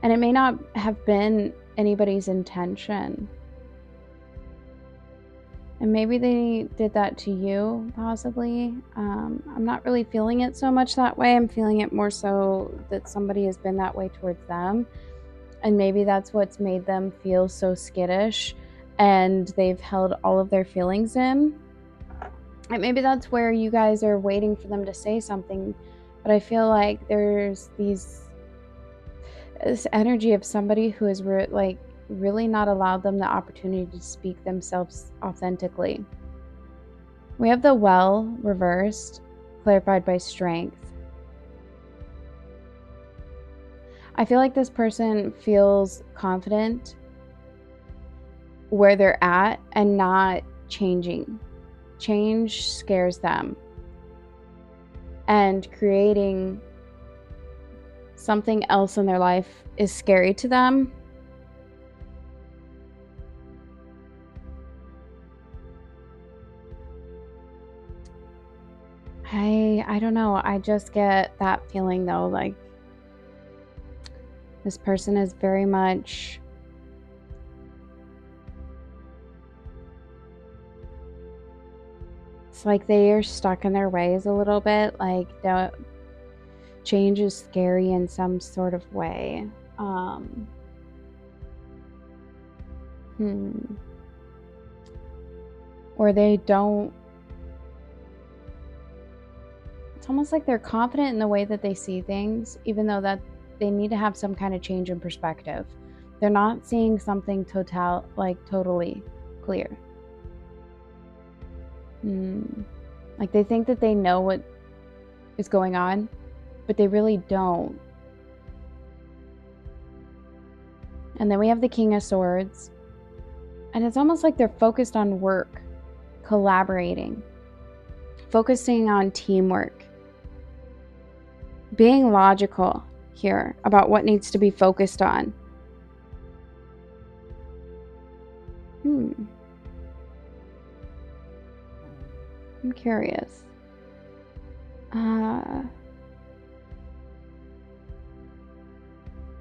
And it may not have been anybody's intention. And maybe they did that to you, possibly. I'm not really feeling it so much that way. I'm feeling it more so that somebody has been that way towards them. And maybe that's what's made them feel so skittish and they've held all of their feelings in. And maybe that's where you guys are waiting for them to say something. But I feel like there's this energy of somebody who has really not allowed them the opportunity to speak themselves authentically. We have the well reversed, clarified by strength. I feel like this person feels confident where they're at and not changing. Change scares them. And creating something else in their life is scary to them. I don't know. I just get that feeling though, like this person is very much it's like they are stuck in their ways a little bit. Like change is scary in some sort of way. Or they don't. It's almost like they're confident in the way that they see things, even though that they need to have some kind of change in perspective. They're not seeing something totally clear. Like they think that they know what is going on, but they really don't. And then we have the King of Swords. And it's almost like they're focused on work, collaborating, focusing on teamwork, being logical here about what needs to be focused on. I'm curious. I'm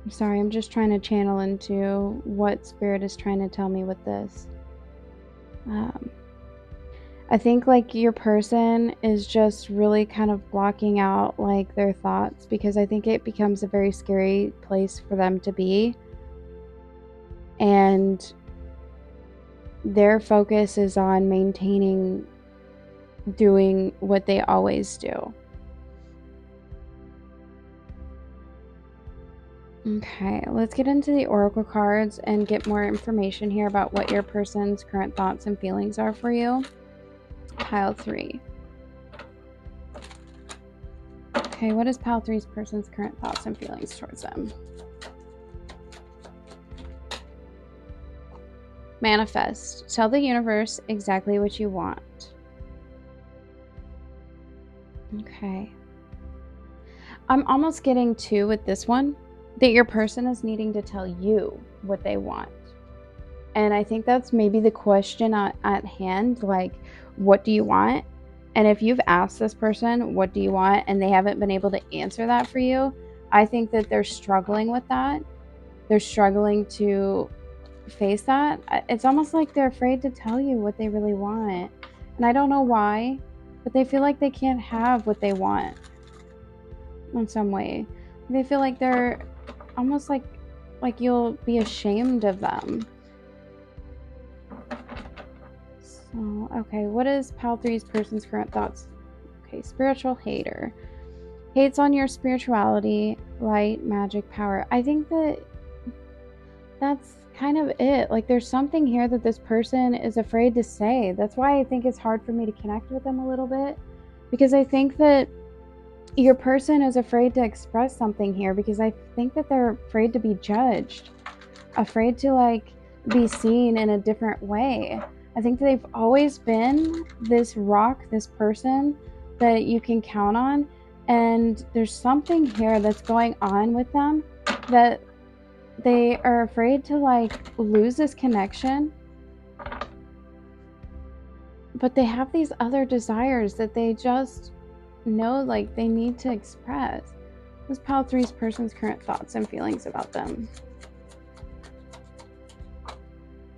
sorry, I'm just trying to channel into what Spirit is trying to tell me with this. I think like your person is just really kind of blocking out like their thoughts, because I think it becomes a very scary place for them to be. And their focus is on maintaining doing what they always do. Okay, let's get into the oracle cards and get more information here about what your person's current thoughts and feelings are for you. Pile 3. Okay, what is Pile 3's person's current thoughts and feelings towards them? Manifest. Tell the universe exactly what you want. Okay. I'm almost getting to with this one that your person is needing to tell you what they want. And I think that's maybe the question at hand, like, what do you want? And if you've asked this person, what do you want? And they haven't been able to answer that for you, I think that they're struggling with that. They're struggling to face that. It's almost like they're afraid to tell you what they really want. And I don't know why, but they feel like they can't have what they want in some way. They feel like they're almost like you'll be ashamed of them. So, okay, what is Pile 3's person's current thoughts? Okay, spiritual hater. Hates on your spirituality, light, magic, power. I think that's kind of it. Like there's something here that this person is afraid to say. That's why I think it's hard for me to connect with them a little bit, because I think that your person is afraid to express something here, because I think that they're afraid to be judged, afraid to like be seen in a different way. I think they've always been this rock, this person that you can count on, and there's something here that's going on with them that they are afraid to like lose this connection, but they have these other desires that they just know like they need to express. This Pile 3's person's current thoughts and feelings about them.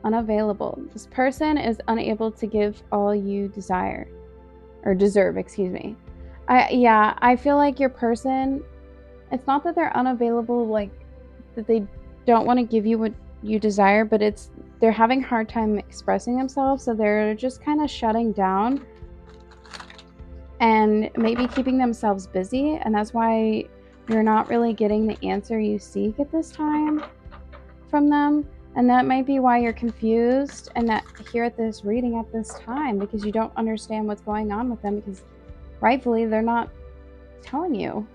Unavailable. This person is unable to give all you desire or deserve, excuse me. I feel like your person, it's not that they're unavailable, like that they don't want to give you what you desire, but it's they're having a hard time expressing themselves, so they're just kind of shutting down and maybe keeping themselves busy, and that's why you're not really getting the answer you seek at this time from them. And that might be why you're confused and that here at this reading at this time, because you don't understand what's going on with them, because rightfully they're not telling you.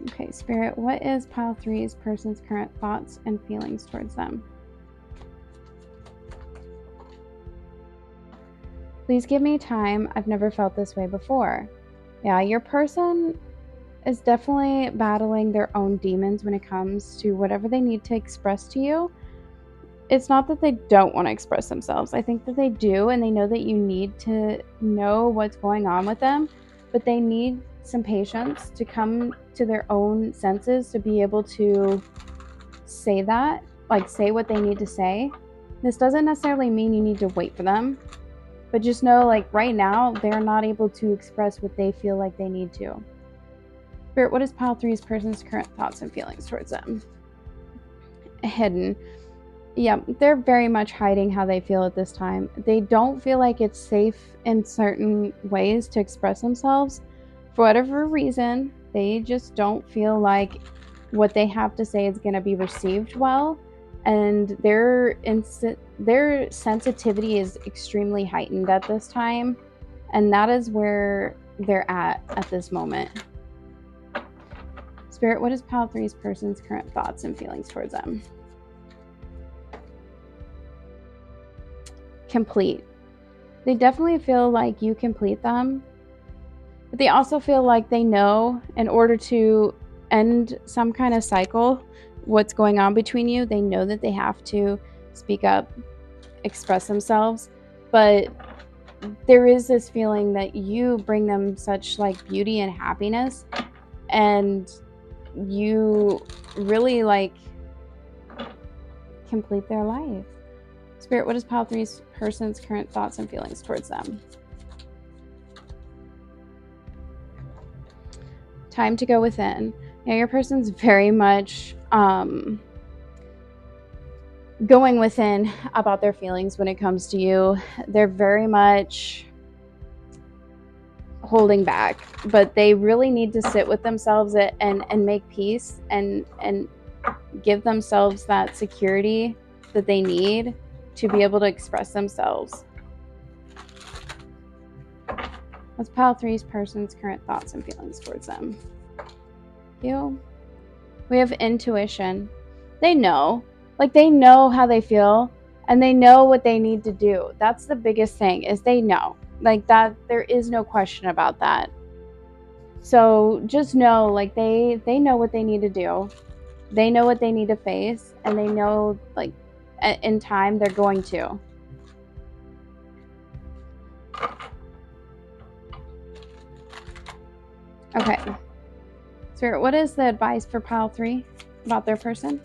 Okay, Spirit, what is pile 3's person's current thoughts and feelings towards them? Please give me time. I've never felt this way before. Yeah, your person is definitely battling their own demons when it comes to whatever they need to express to you. It's not that they don't want to express themselves. I think that they do, and they know that you need to know what's going on with them, but they need some patience to come to their own senses to be able to say that, like say what they need to say. This doesn't necessarily mean you need to wait for them, but just know, like right now, they're not able to express what they feel like they need to. Spirit, what is pile 3's person's current thoughts and feelings towards them? Hidden. Yeah, they're very much hiding how they feel at this time. They don't feel like it's safe in certain ways to express themselves. For whatever reason, they just don't feel like what they have to say is going to be received well. And their sensitivity is extremely heightened at this time. And that is where they're at this moment. Spirit, what is pile 3's person's current thoughts and feelings towards them? Complete. They definitely feel like you complete them, but they also feel like they know in order to end some kind of cycle, what's going on between you, they know that they have to speak up, express themselves, but there is this feeling that you bring them such like beauty and happiness, and you really like complete their life. Spirit, what is pile 3's person's current thoughts and feelings towards them? Time to go within. Now, your person's very much going within about their feelings when it comes to you. They're very much holding back, but they really need to sit with themselves and make peace and give themselves that security that they need to be able to express themselves. What's pile 3's person's current thoughts and feelings towards them? We have intuition. They know. Like they know how they feel and they know what they need to do. That's the biggest thing, is they know. Like that, there is no question about that. So just know, like they know what they need to do. They know what they need to face, and they know like in time they're going to. Okay. Spirit, what is the advice for pile 3 about their person?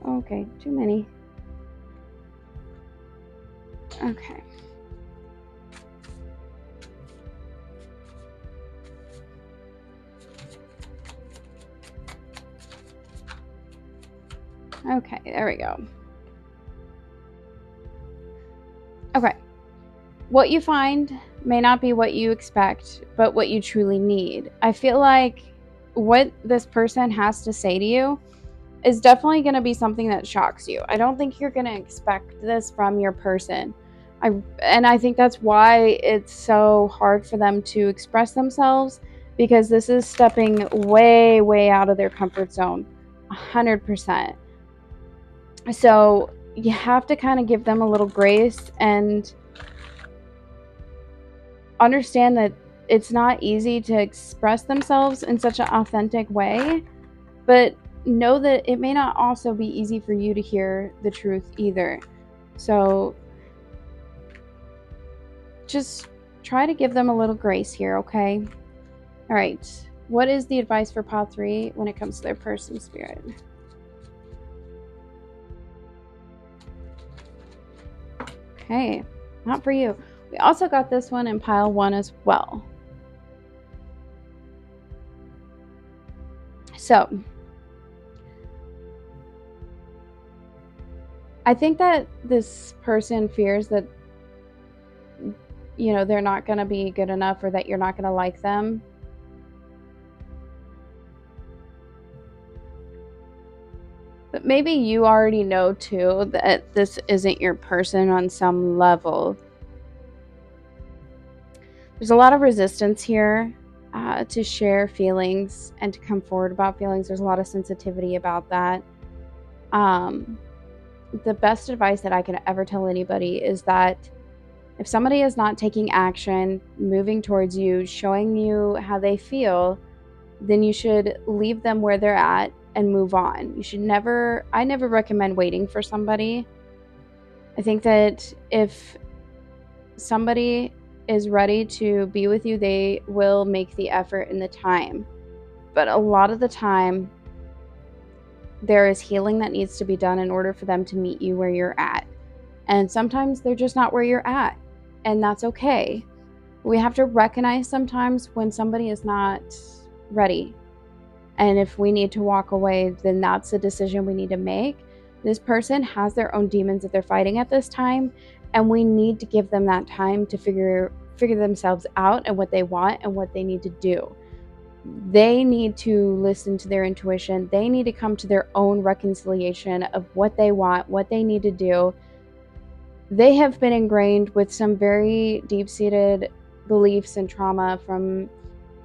Okay, too many. Okay. Okay, there we go. Okay. What you find may not be what you expect, but what you truly need. I feel like what this person has to say to you is definitely going to be something that shocks you. I don't think you're going to expect this from your person. I think that's why it's so hard for them to express themselves, because this is stepping way, way out of their comfort zone, 100%. So you have to kind of give them a little grace and understand that it's not easy to express themselves in such an authentic way, but know that it may not also be easy for you to hear the truth either. So just try to give them a little grace here, okay? All right. What is the advice for pile 3 when it comes to their person spirit? Okay, not for you. We also got this one in pile 1 as well. So I think that this person fears that, you know, they're not going to be good enough, or that you're not going to like them. But maybe you already know too that this isn't your person on some level. There's a lot of resistance here to share feelings and to come forward about feelings. There's a lot of sensitivity about that. The best advice that I can ever tell anybody is that if somebody is not taking action, moving towards you, showing you how they feel, then you should leave them where they're at and move on. You should never, I never recommend waiting for somebody. I think that if somebody is ready to be with you, they will make the effort and the time. But a lot of the time, there is healing that needs to be done in order for them to meet you where you're at. And sometimes they're just not where you're at, and that's okay. We have to recognize sometimes when somebody is not ready. And if we need to walk away, then that's a decision we need to make. This person has their own demons that they're fighting at this time, and we need to give them that time to figure themselves out and what they want and what they need to do. They need to listen to their intuition. They need to come to their own reconciliation of what they want, what they need to do. They have been ingrained with some very deep-seated beliefs and trauma from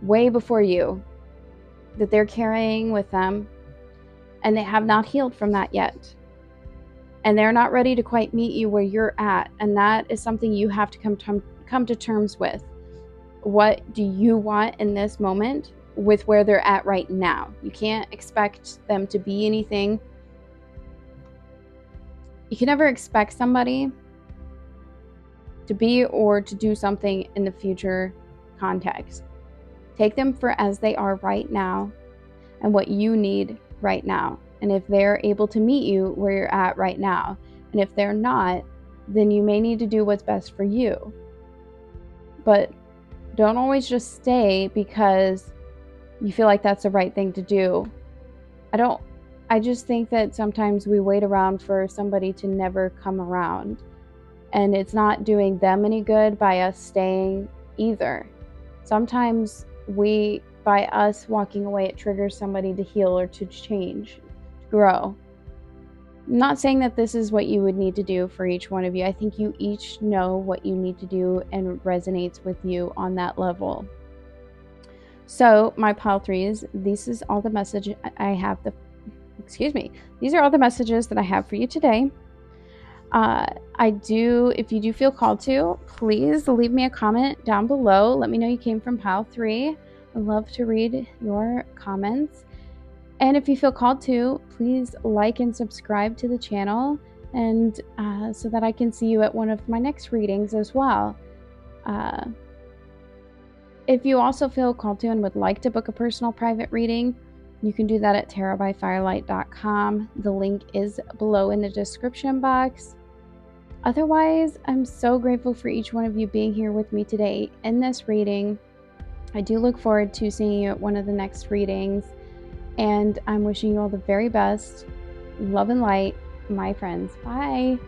way before you that they're carrying with them, and they have not healed from that yet. And they're not ready to quite meet you where you're at, and that is something you have to come to terms with. What do you want in this moment with where they're at right now? You can't expect them to be anything. You can never expect somebody to be or to do something in the future context. Take them for as they are right now and what you need right now. And if they're able to meet you where you're at right now, and if they're not, then you may need to do what's best for you. But don't always just stay because you feel like that's the right thing to do. I just think that sometimes we wait around for somebody to never come around, and it's not doing them any good by us staying either. Sometimes by us walking away, it triggers somebody to heal or to change, to grow. I'm not saying that this is what you would need to do for each one of you. I think you each know what you need to do and resonates with you on that level. So my pile 3s, this is all the message I have. These are all the messages that I have for you today. If you do feel called to, please leave me a comment down below. Let me know you came from pile 3. I'd love to read your comments. And if you feel called to, please like and subscribe to the channel, and so that I can see you at one of my next readings as well. If you also feel called to and would like to book a personal private reading, you can do that at tarotbyfirelight.com. The link is below in the description box. Otherwise, I'm so grateful for each one of you being here with me today in this reading. I do look forward to seeing you at one of the next readings, and I'm wishing you all the very best. Love and light, my friends. Bye.